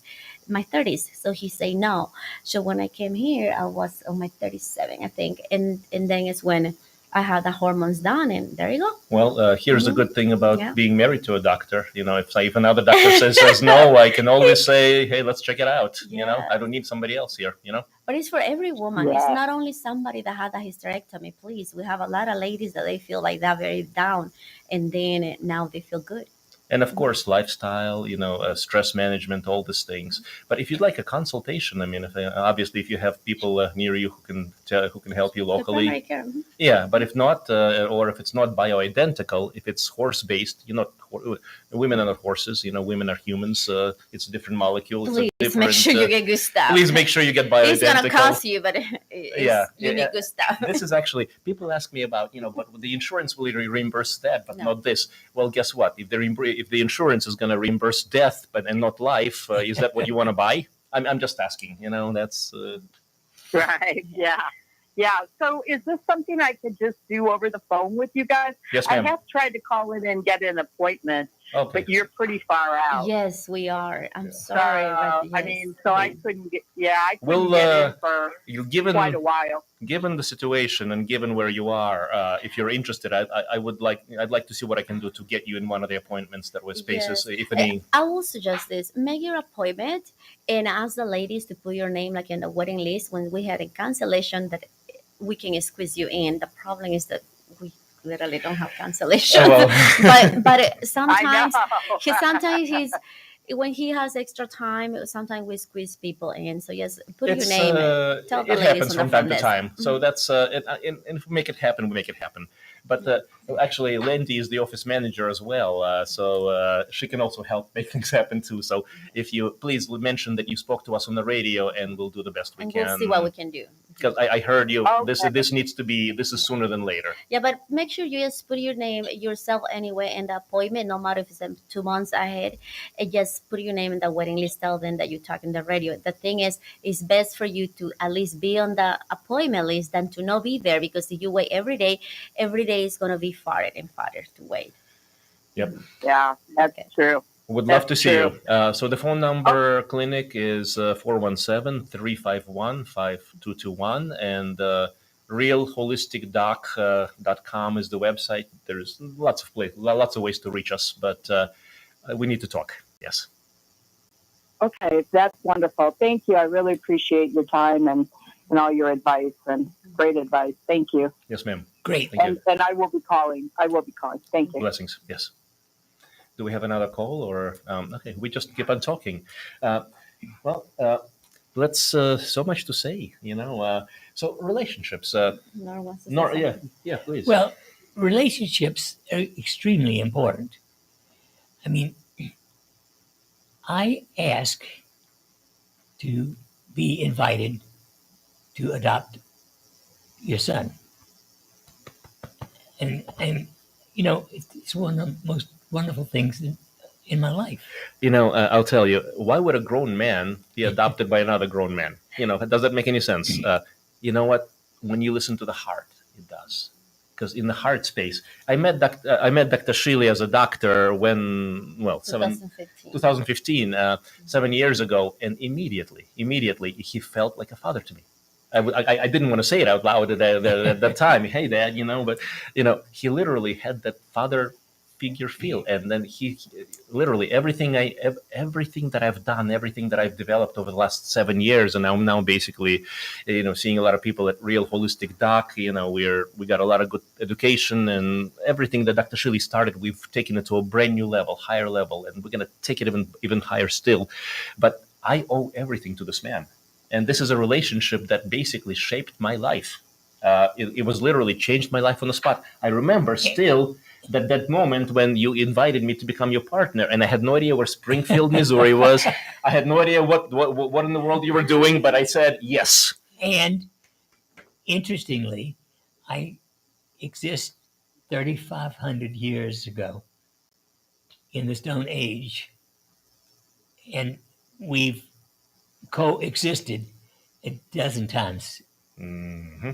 So he say no. So when I came here, I was on my 37, I think, and then it's when I had the hormones done, and there you go. Well, here's a good thing about being married to a doctor. If another doctor says no, I can always say, hey, let's check it out. I don't need somebody else here. But it's for every woman. It's not only somebody that had a hysterectomy. Please, we have a lot of ladies that they feel like that, very down, and then now they feel good. And of course, lifestyle, stress management, all these things. But if you'd like a consultation, I mean, obviously, if you have people near you who can help you locally, yeah. But if not, or if it's not bioidentical, if it's horse-based, women are not horses. Women are humans. It's a different molecule. Please make sure you get good stuff. Please make sure you get bioidentical. It's gonna cost you, but you need good stuff. This is actually, people ask me about, but the insurance will reimburse that, but not this. Well, guess what? If the insurance is going to reimburse death, and not life, is that what you want to buy? I'm just asking. That's right. Yeah. So is this something I could just do over the phone with you guys? Yes, ma'am. I have tried to call in and get an appointment, but you're pretty far out. Yes, we are. I'm sorry. But yes. I mean, so I couldn't get. Yeah, I couldn't get in for quite a while. Given the situation and given where you are, if you're interested, I'd like to see what I can do to get you in one of the appointments that was spaces. Yes. If any, I will suggest this: make your appointment and ask the ladies to put your name like in the waiting list. When we had a cancellation, that we can squeeze you in. The problem is that we literally don't have cancellation. Oh, well. but sometimes I know. he's when he has extra time. Sometimes we squeeze people in. So yes, put your It's name. Tell the it ladies happens on the from front time to desk. time. So that's and if we make it happen, we make it happen. But actually, Lendi is the office manager as well, so she can also help make things happen too. So if you please mention that you spoke to us on the radio, and we'll do the best we And can. we'll see what we can do. Because I heard you. Okay. This needs to be. This is sooner than later. Yeah, but make sure you just put your name yourself anyway in the appointment, no matter if it's 2 months ahead. And just put your name in the waiting list. Tell them that you talk in the radio. The thing is, it's best for you to at least be on the appointment list than to not be there, because if you wait every day is going to be farther and farther to wait. Yep. Yeah, that's true. Would love to That's see true. you. So the phone number clinic is 417-351-5221, and realholisticdoc.com is the website. There's lots of ways to reach us, but we need to talk. Yes. Okay, that's wonderful. Thank you. I really appreciate your time and all your advice, and great advice. Thank you. Yes, ma'am. Great. Thank you. And I will be calling. Thank you. Blessings. Yes. Do we have another call, or okay? We just keep on talking. Let's. So much to say, So relationships. Nora wants to say something. Yeah, please. Well, relationships are extremely important. I mean, I ask to be invited to adopt your son. And it's one of the most wonderful things in my life. I'll tell you, why would a grown man be adopted by another grown man? Does that make any sense? You know what? When you listen to the heart, it does. Because in the heart space, I met Dr. Shealy as a doctor when, 2015, 7 years ago, and immediately he felt like a father to me. I didn't want to say it out loud at that time. Hey, Dad, but he literally had that father figure feel, and then he literally everything that I've done, everything that I've developed over the last 7 years, and I'm now basically, seeing a lot of people at Real Holistic Doc. We got a lot of good education, and everything that Dr. Shealy started, we've taken it to a brand new level, higher level, and we're gonna take it even higher still. But I owe everything to this man. And this is a relationship that basically shaped my life. It was literally changed my life on the spot. I remember still that moment when you invited me to become your partner, and I had no idea where Springfield, Missouri was. I had no idea what in the world you were doing, but I said yes. And interestingly, I exist 3,500 years ago in the Stone Age, and we've coexisted a dozen times. Mm-hmm.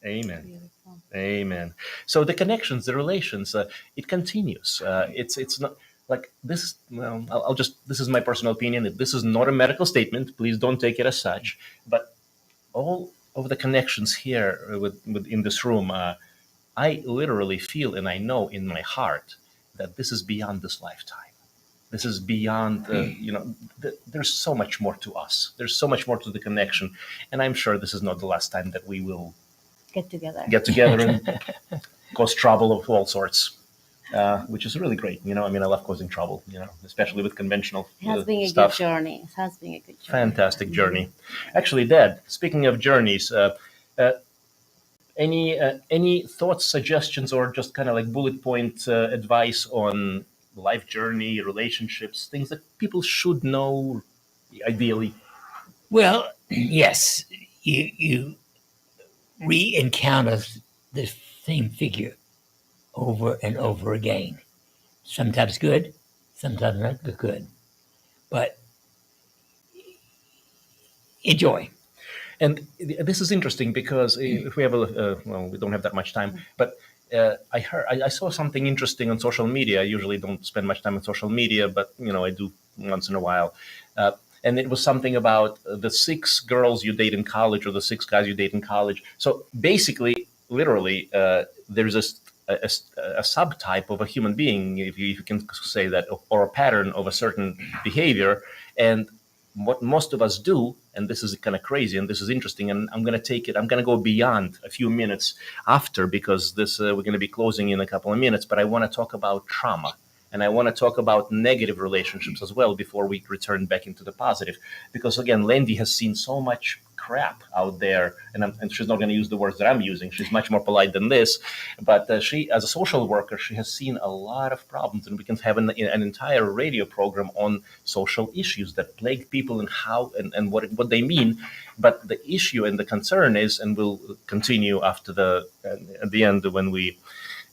Amen. Beautiful. Amen. So the connections, the relations, it continues. It's not like this. Well, this is my personal opinion. This is not a medical statement. Please don't take it as such. But all of the connections here in this room, I literally feel, and I know in my heart that this is beyond this lifetime. This is beyond, there's so much more to us. There's so much more to the connection. And I'm sure this is not the last time that we will Get together and cause trouble of all sorts, which is really great. I love causing trouble, especially with conventional It has been a stuff. good journey. It has been a good journey. Fantastic journey. Actually, Dad, speaking of journeys, any thoughts, suggestions, or just kind of like bullet point advice on life journey, relationships, things that people should know, ideally? Well, yes, you re-encounter the same figure over and over again. Sometimes good, sometimes not good, but enjoy. And this is interesting because if we have we don't have that much time, but I saw something interesting on social media. I usually don't spend much time on social media, but I do once in a while. And it was something about the 6 girls you date in college or the 6 guys you date in college. So basically, literally, there's a subtype of a human being, if you can say that, or a pattern of a certain behavior. And what most of us do and this is kind of crazy, and this is interesting, and I'm going to go beyond a few minutes after, because this we're going to be closing in a couple of minutes, but I want to talk about trauma. And I want to talk about negative relationships as well before we return back into the positive. Because again, Lendi has seen so much crap out there, and she's not going to use the words that I'm using. She's much more polite than this. But she, as a social worker, she has seen a lot of problems, and we can have an entire radio program on social issues that plague people and how and what they mean. But the issue and the concern is, and we'll continue after at the end when we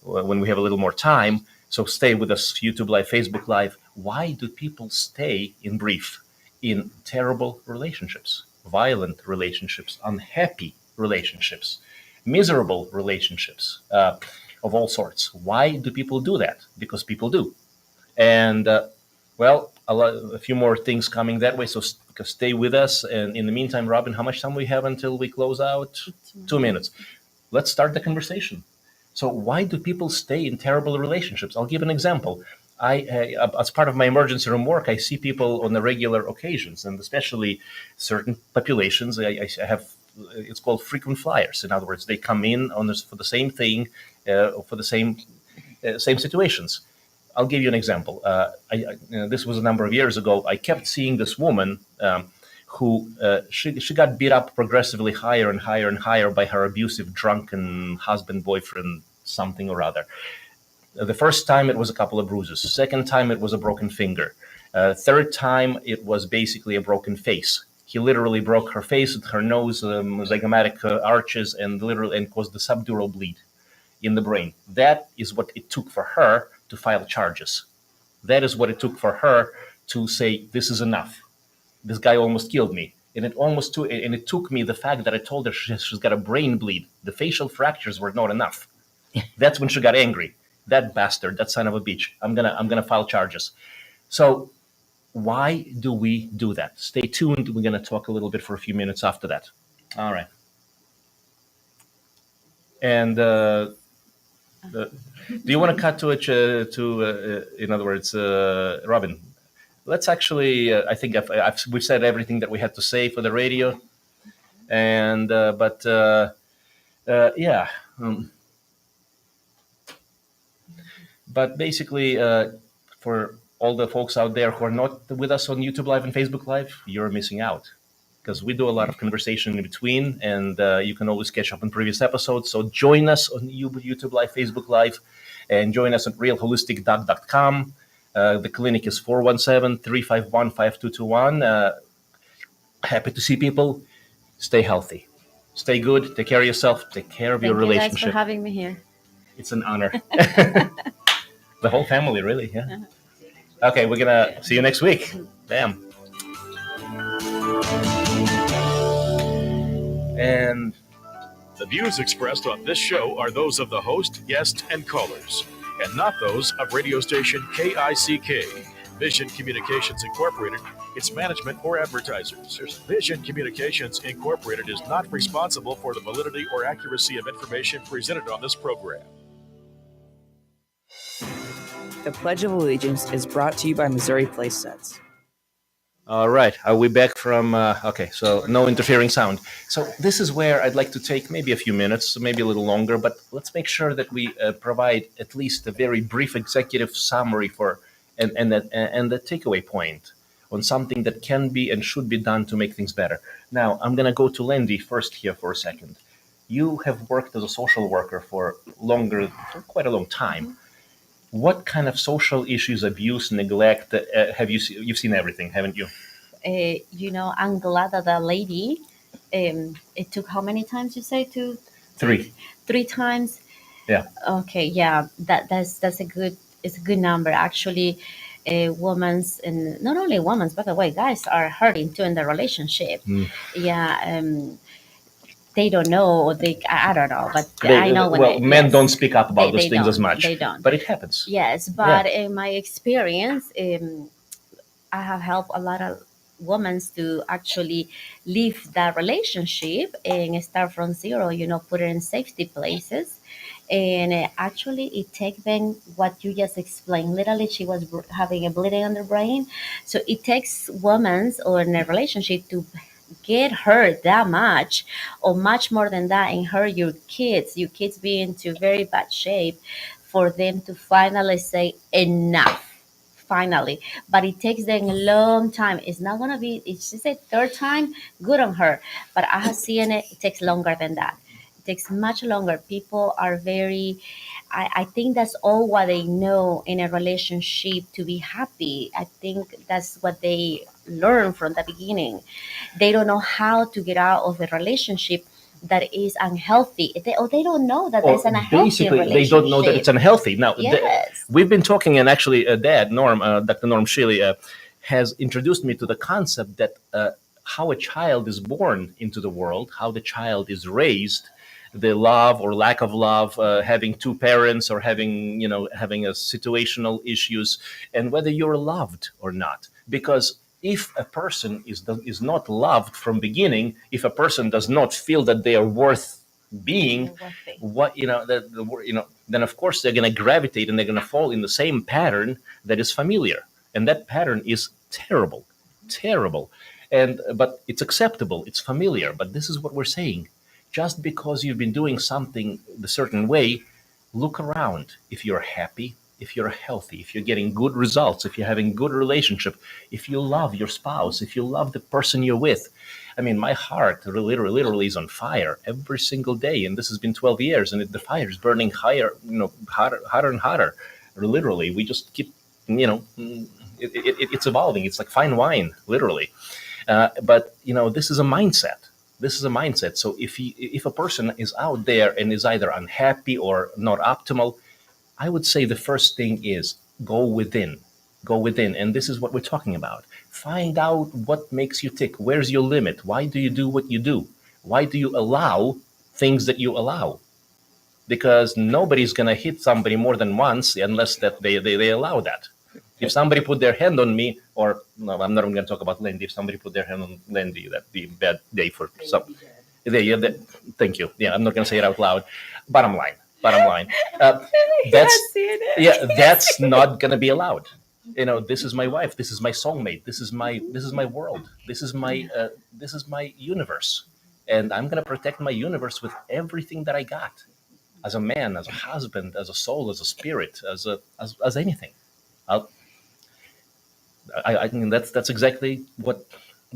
have a little more time. So stay with us, YouTube Live, Facebook Live. Why do people stay, in brief, in terrible relationships, violent relationships, unhappy relationships, miserable relationships of all sorts? Why do people do that? Because people do. And, a few more things coming that way, so stay with us. And in the meantime, Robin, how much time we have until we close out? 2 minutes. Let's start the conversation. So why do people stay in terrible relationships? I'll give an example. As part of my emergency room work, I see people on the regular occasions, and especially certain populations. I have, it's called frequent flyers. In other words, they come in for the same thing, for the same situations. I'll give you an example. This was a number of years ago. I kept seeing this woman who she got beat up progressively higher and higher and higher by her abusive, drunken husband, boyfriend, something or other. The first time it was a couple of bruises. Second time it was a broken finger. Third time it was basically a broken face. He literally broke her face with her nose, zygomatic arches, and caused the subdural bleed in the brain. That is what it took for her to file charges. That is what it took for her to say, this is enough. This guy almost killed me. And it took me the fact that I told her she's got a brain bleed. The facial fractures were not enough. That's when she got angry. That bastard, that son of a bitch. I'm gonna file charges. So why do we do that? Stay tuned. We're gonna talk a little bit for a few minutes after that. All right. And do you want to cut to it? In other words, Robin? Let's actually. I think we've said everything that we had to say for the radio, and yeah. But basically, for all the folks out there who are not with us on YouTube Live and Facebook Live, you're missing out, because we do a lot of conversation in between, and you can always catch up on previous episodes. So join us on YouTube Live, Facebook Live, and join us at realholisticdoc.com. The clinic is 417-351-5221. Happy to see people. Stay healthy. Stay good. Take care of yourself. Take care of your relationship. Thank you guys for having me here. It's an honor. The whole family, really, yeah. Okay, we're going to see you next week. Bam. And the views expressed on this show are those of the host, guest, and callers, and not those of radio station KICK, Vision Communications Incorporated, its management, or advertisers. Vision Communications Incorporated is not responsible for the validity or accuracy of information presented on this program. The Pledge of Allegiance is brought to you by Missouri Place Sets. All right. Are we back from... okay, so no interfering sound. So this is where I'd like to take maybe a few minutes, maybe a little longer, but let's make sure that we provide at least a very brief executive summary and the takeaway point on something that can be and should be done to make things better. Now, I'm going to go to Lendi first here for a second. You have worked as a social worker for quite a long time. What kind of social issues, abuse, neglect have you seen? You've seen everything, haven't you? I'm glad that that lady, it took how many times you say to? 3. 3 times? Yeah. Okay, yeah, it's a good number. Actually, women's, and not only women's, by the way, guys are hurting too in the relationship. Yeah, they don't know, or I don't know, but I know when men don't speak up about those things as much. They don't. But it happens. Yes, but in my experience, I have helped a lot of women to actually leave that relationship and start from zero, put it in safety places. And actually, it takes them what you just explained. Literally, she was having a bleeding on the brain. So it takes women or in a relationship to get hurt that much, or much more than that, and hurt your kids be into very bad shape, for them to finally say enough. Finally, but it takes them a long time. It's not gonna be. It's just a third time. Good on her, but I have seen it. It takes longer than that. It takes much longer. People are very. I think that's all what they know in a relationship to be happy. I think that's what they learn from the beginning. They don't know how to get out of a relationship that is unhealthy. They don't know that Or there's an unhealthy basically, they don't know that it's relationship. unhealthy. Now, Yes. we've been talking, and actually, Dad, Dr. Norm Shealy, has introduced me to the concept that how a child is born into the world, how the child is raised, the love or lack of love, having two parents, or having a situational issues, and whether you're loved or not. Because if a person is not loved from beginning, if a person does not feel that they are worth being, what then of course they're going to gravitate, and they're going to fall in the same pattern that is familiar, and that pattern is terrible, terrible. And but it's acceptable, it's familiar. But this is what we're saying: just because you've been doing something the certain way, look around. If you're happy, if you're healthy, if you're getting good results, if you're having good relationship, if you love your spouse, if you love the person you're with. I mean, my heart literally is on fire every single day, and this has been 12 years, and the fire is burning higher, hotter and hotter. Literally, we just keep, it's evolving. It's like fine wine, literally. But this is a mindset. This is a mindset. So if a person is out there and is either unhappy or not optimal, I would say the first thing is go within. Go within. And this is what we're talking about. Find out what makes you tick. Where's your limit? Why do you do what you do? Why do you allow things that you allow? Because nobody's going to hit somebody more than once unless that they allow that. If somebody put their hand on me, or no, I'm not even going to talk about Lendi. If somebody put their hand on Lendi, that'd be a bad day for some. Thank you. Yeah, I'm not going to say it out loud. Bottom line. That's not going to be allowed. This is my wife. This is my soulmate. This is my world. This is my universe, and I'm going to protect my universe with everything that I got, as a man, as a husband, as a soul, as a spirit, as anything. I think that's exactly what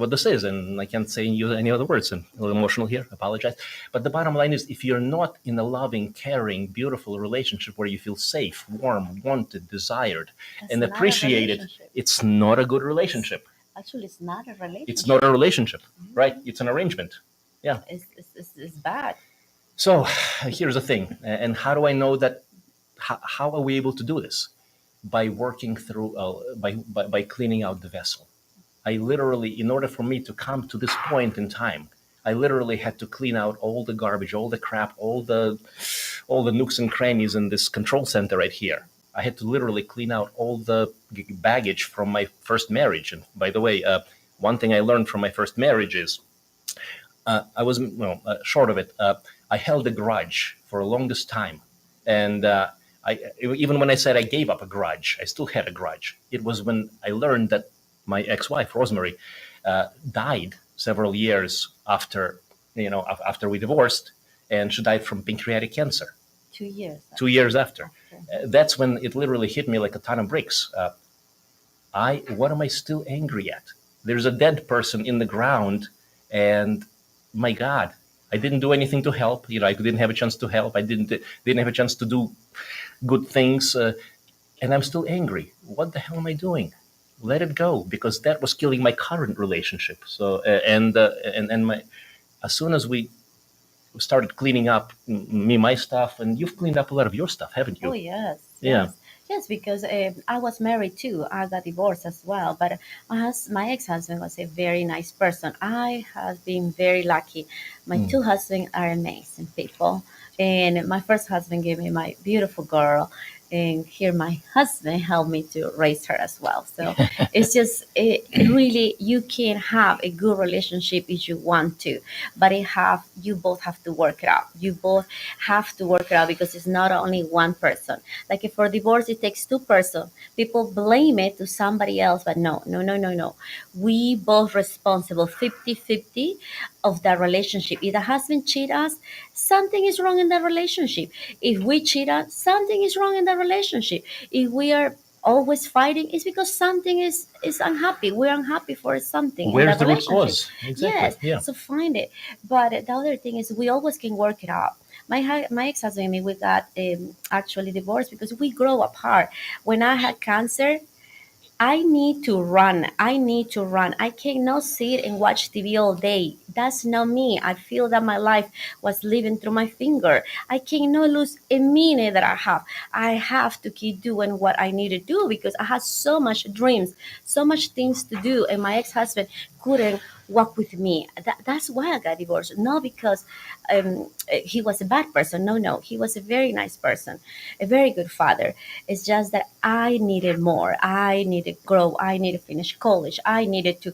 this is, and I can't say any other words. And a little emotional here, apologize. But the bottom line is, if you're not in a loving, caring, beautiful relationship where you feel safe, warm, wanted, desired, and appreciated, it's not a good relationship. Actually, it's not a relationship. It's not a relationship, right? It's an arrangement. Yeah. It's bad. So here's the thing. And how do I know that? How are we able to do this? By working through, by cleaning out the vessel. I literally, in order for me to come to this point in time, I literally had to clean out all the garbage, all the crap, all the nooks and crannies in this control center right here. I had to literally clean out all the baggage from my first marriage. And by the way, one thing I learned from my first marriage is I was short of it. I held a grudge for the longest time, and even when I said I gave up a grudge, I still had a grudge. It was when I learned that my ex-wife, Rosemary, died several years after we divorced, and she died from pancreatic cancer. 2 years. 2 years after. That's when it literally hit me like a ton of bricks. What am I still angry at? There's a dead person in the ground, and my God, I didn't do anything to help. I didn't have a chance to help. I didn't have a chance to do good things, and I'm still angry. What the hell am I doing? Let it go, because that was killing my current relationship. So as soon as we started cleaning up my stuff, and you've cleaned up a lot of your stuff, haven't you? Oh yes. Yeah. Yes, because I was married too. I got divorced as well. But my ex-husband was a very nice person. I have been very lucky. My two husbands are amazing people. And my first husband gave me my beautiful girl. And here my husband helped me to raise her as well. So it's just it really, you can have a good relationship if you want to, but you both have to work it out. You both have to work it out because it's not only one person. Like if for divorce it takes two persons, people blame it to somebody else, but no, no, no, no, no. We both responsible 50-50 of that relationship. If the husband cheat us, something is wrong in the relationship. If we cheat us, something is wrong in the relationship. If we are always fighting, it's because something is unhappy. We're unhappy for something in Where's the the root relationship. cause? Exactly. Yes, Yeah. so find it. But the other thing is we always can work it out. My ex-husband and me, we got actually divorced because we grow apart. When I had cancer, I need to run. I need to run. I cannot sit and watch TV all day. That's not me. I feel that my life was living through my finger. I cannot lose a minute that I have. I have to keep doing what I need to do because I had so much dreams, so much things to do, and my ex-husband couldn't walk with me. That's why I got divorced. Not because he was a bad person. No, no. He was a very nice person, a very good father. It's just that I needed more. I needed to grow. I needed to finish college. I needed to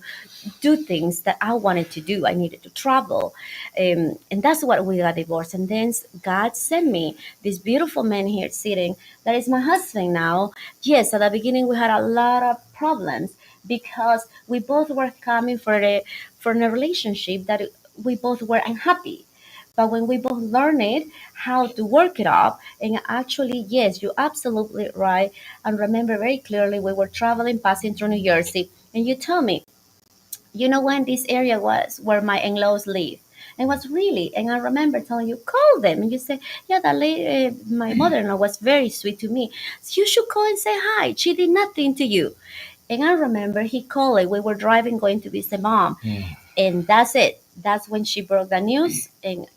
do things that I wanted to do. I needed to travel. And that's what we got divorced. And then God sent me this beautiful man here sitting that is my husband now. Yes, at the beginning we had a lot of problems because we both were coming from a relationship that we both were unhappy. But when we both learned how to work it up, and actually, yes, you're absolutely right. And remember very clearly, we were traveling, passing through New Jersey, and you told me, you know when this area was where my in-laws live. And was really, and I remember telling you, call them. And you said, yeah, that lady, my mother-in-law was very sweet to me. So you should call and say hi. She did nothing to you. And I remember he called it. We were driving, going to visit mom. And that's it. That's when she broke the news. And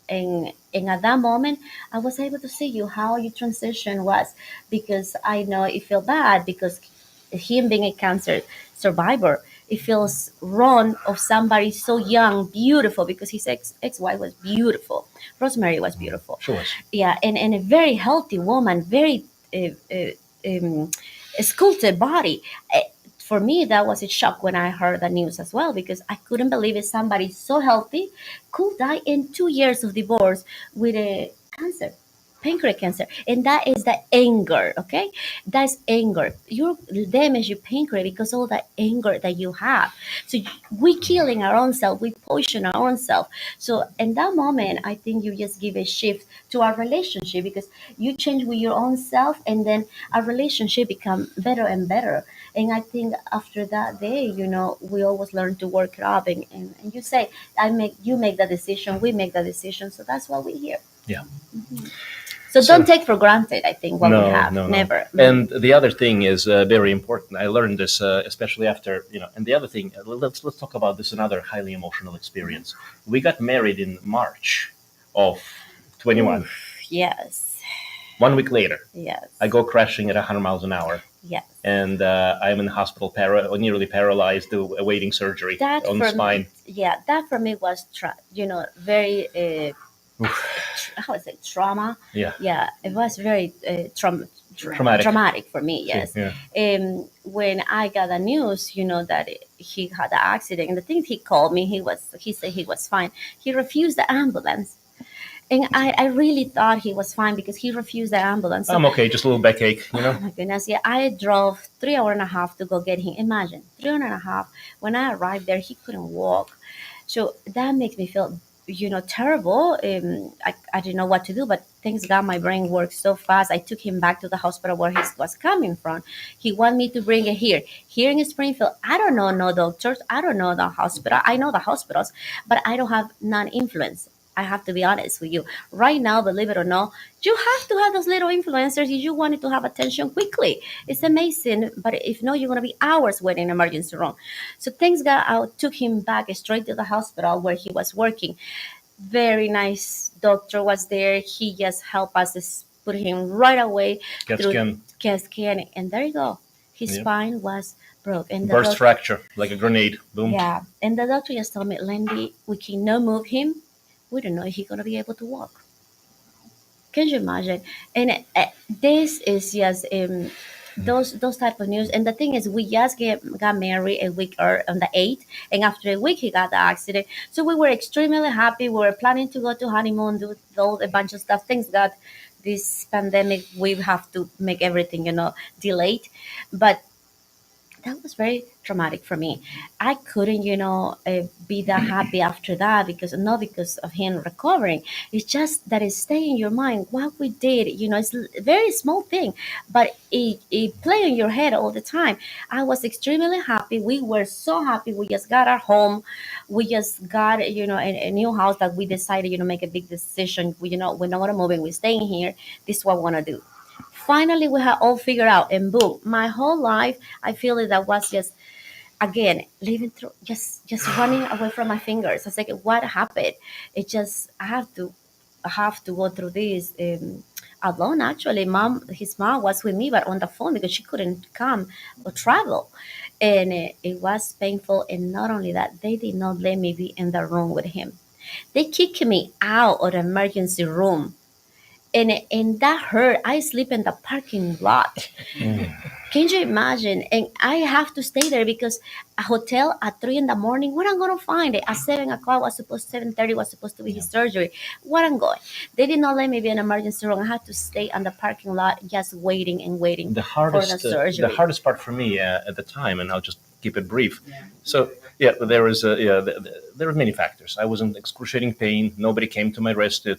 at that moment, I was able to see you how your transition was, because I know it felt bad because him being a cancer survivor, it feels wrong of somebody so young, beautiful, because his ex-wife was beautiful. Rosemary was beautiful. Sure was. Yeah, and a very healthy woman, very um, sculpted body. For me, that was a shock when I heard the news as well, because I couldn't believe it. Somebody so healthy could die in 2 years of divorce with a cancer, pancreatic cancer. And that is the anger, okay? That's anger. You damage your pancreas because of all the anger that you have. So we killing our own self, we poison our own self. So in that moment, I think you just give a shift to our relationship, because you change with your own self, and then our relationship become better and better. And I think after that day, we always learn to work it up. And you say, you make the decision, we make the decision. So that's why we're here. Yeah. So don't take for granted, I think, what we have. No. Never. And the other thing is very important. I learned this, especially after, and the other thing, let's talk about this, another highly emotional experience. We got married in March of 21. Oof, yes. 1 week later, Yes. I go crashing at 100 miles an hour. Yes. And I'm in the hospital, nearly paralyzed, awaiting surgery on the spine. That for me was, very, how is it, trauma? Yeah. Yeah, it was very traumatic for me, yes. Yeah. When I got the news, that he had an accident, and the thing he called me, he said he was fine. He refused the ambulance. And I really thought he was fine because he refused the ambulance. So, I'm okay, just a little backache, Oh my goodness, yeah. I drove 3 hours and a half to go get him. Imagine, 3 hours and a half. When I arrived there, he couldn't walk. So that makes me feel, terrible. I didn't know what to do, but thanks God my brain worked so fast. I took him back to the hospital where he was coming from. He wanted me to bring it here. Here in Springfield, I don't know no doctors. I don't know the hospital. I know the hospitals, but I don't have non-influence. I have to be honest with you. Right now, believe it or not, you have to have those little influencers if you wanted to have attention quickly. It's amazing, but if not, you're going to be hours waiting in emergency room. So thanks God, I took him back straight to the hospital where he was working. Very nice doctor was there. He just helped us put him right away through CAT scan, and there you go. His spine was broke. And burst fracture, like a grenade. Boom. Yeah, and the doctor just told me, Lendi, we cannot move him. We don't know if he's going to be able to walk. Can you imagine? And this is just those type of news. And the thing is, we just got married a week or on the 8th, and after a week he got the accident. So we were extremely happy. We were planning to go to honeymoon, do all a bunch of stuff. Things got this pandemic. We have to make everything delayed, but that was very traumatic for me. I couldn't, be that happy after that because not because of him recovering. It's just that it stay in your mind what we did. It's a very small thing, but it play in your head all the time. I was extremely happy. We were so happy. We just got our home. We just got, a new house that we decided, make a big decision. We're not going to move in. We're staying here. This is what we want to do. Finally, we had all figured out, and boom, my whole life, I feel that was just, again, living through, just running away from my fingers. I was like, what happened? It just, I have to go through this alone. Actually, his mom was with me, but on the phone because she couldn't come or travel, and it was painful. And not only that, they did not let me be in the room with him. They kicked me out of the emergency room. And that hurt. I sleep in the parking lot. Can you imagine? And I have to stay there because a hotel at 3 in the morning, what I'm gonna find it? At 7 o'clock was supposed 7:30 was supposed to be his surgery. What I'm going? They did not let me be in an emergency room. I had to stay on the parking lot just waiting and waiting for the surgery. The hardest part for me at the time, and I'll just keep it brief. So there were many factors. I was in excruciating pain. Nobody came to my rescue.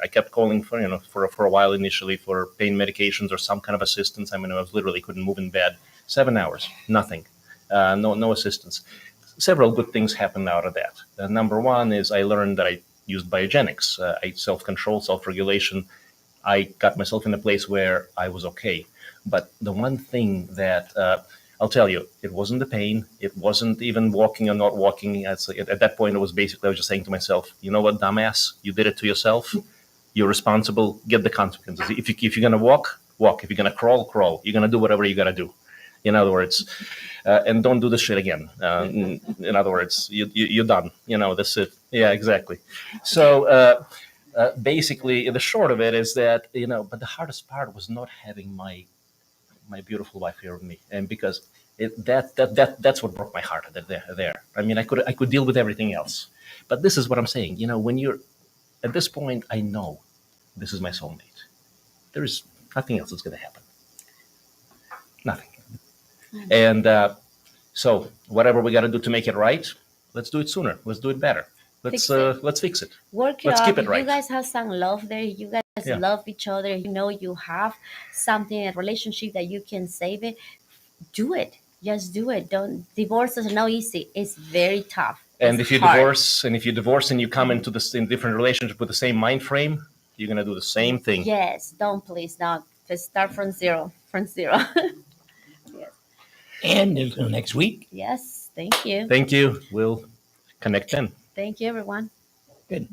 I kept calling for a while initially for pain medications or some kind of assistance. I was literally couldn't move in bed. 7 hours, nothing, no assistance. Several good things happened out of that. Number one is I learned that I used biogenics, self-control, self-regulation. I got myself in a place where I was okay. But the one thing that I'll tell you, it wasn't the pain. It wasn't even walking or not walking. At that point, it was basically I was just saying to myself, you know what, dumbass, you did it to yourself. You're responsible. Get the consequences. If you're going to walk. If you're going to crawl. You're going to do whatever you got to do. In other words, and don't do this shit again. In other words, you're done. That's it. Yeah, exactly. So basically, the short of it is that, but the hardest part was not having my beautiful wife here with me, and because that's what broke my heart there. I could deal with everything else, but this is what I'm saying. When you're at this point, I know this is my soulmate. There is nothing else that's going to happen. Nothing. And so whatever we got to do to make it right, let's do it sooner. Let's do it better. Let's fix it. Work it let's out. Keep it if right. You guys have some love there. You guys love each other. You have something, a relationship that you can save it. Do it. Just do it. Don't divorce is not easy. It's very tough. And if you divorce and you come into the same different relationship with the same mind frame, you're gonna do the same thing. Yes. Don't please not. Just start from zero. Yes. And until next week. Yes. Thank you. Thank you. We'll connect then. Thank you, everyone. Good.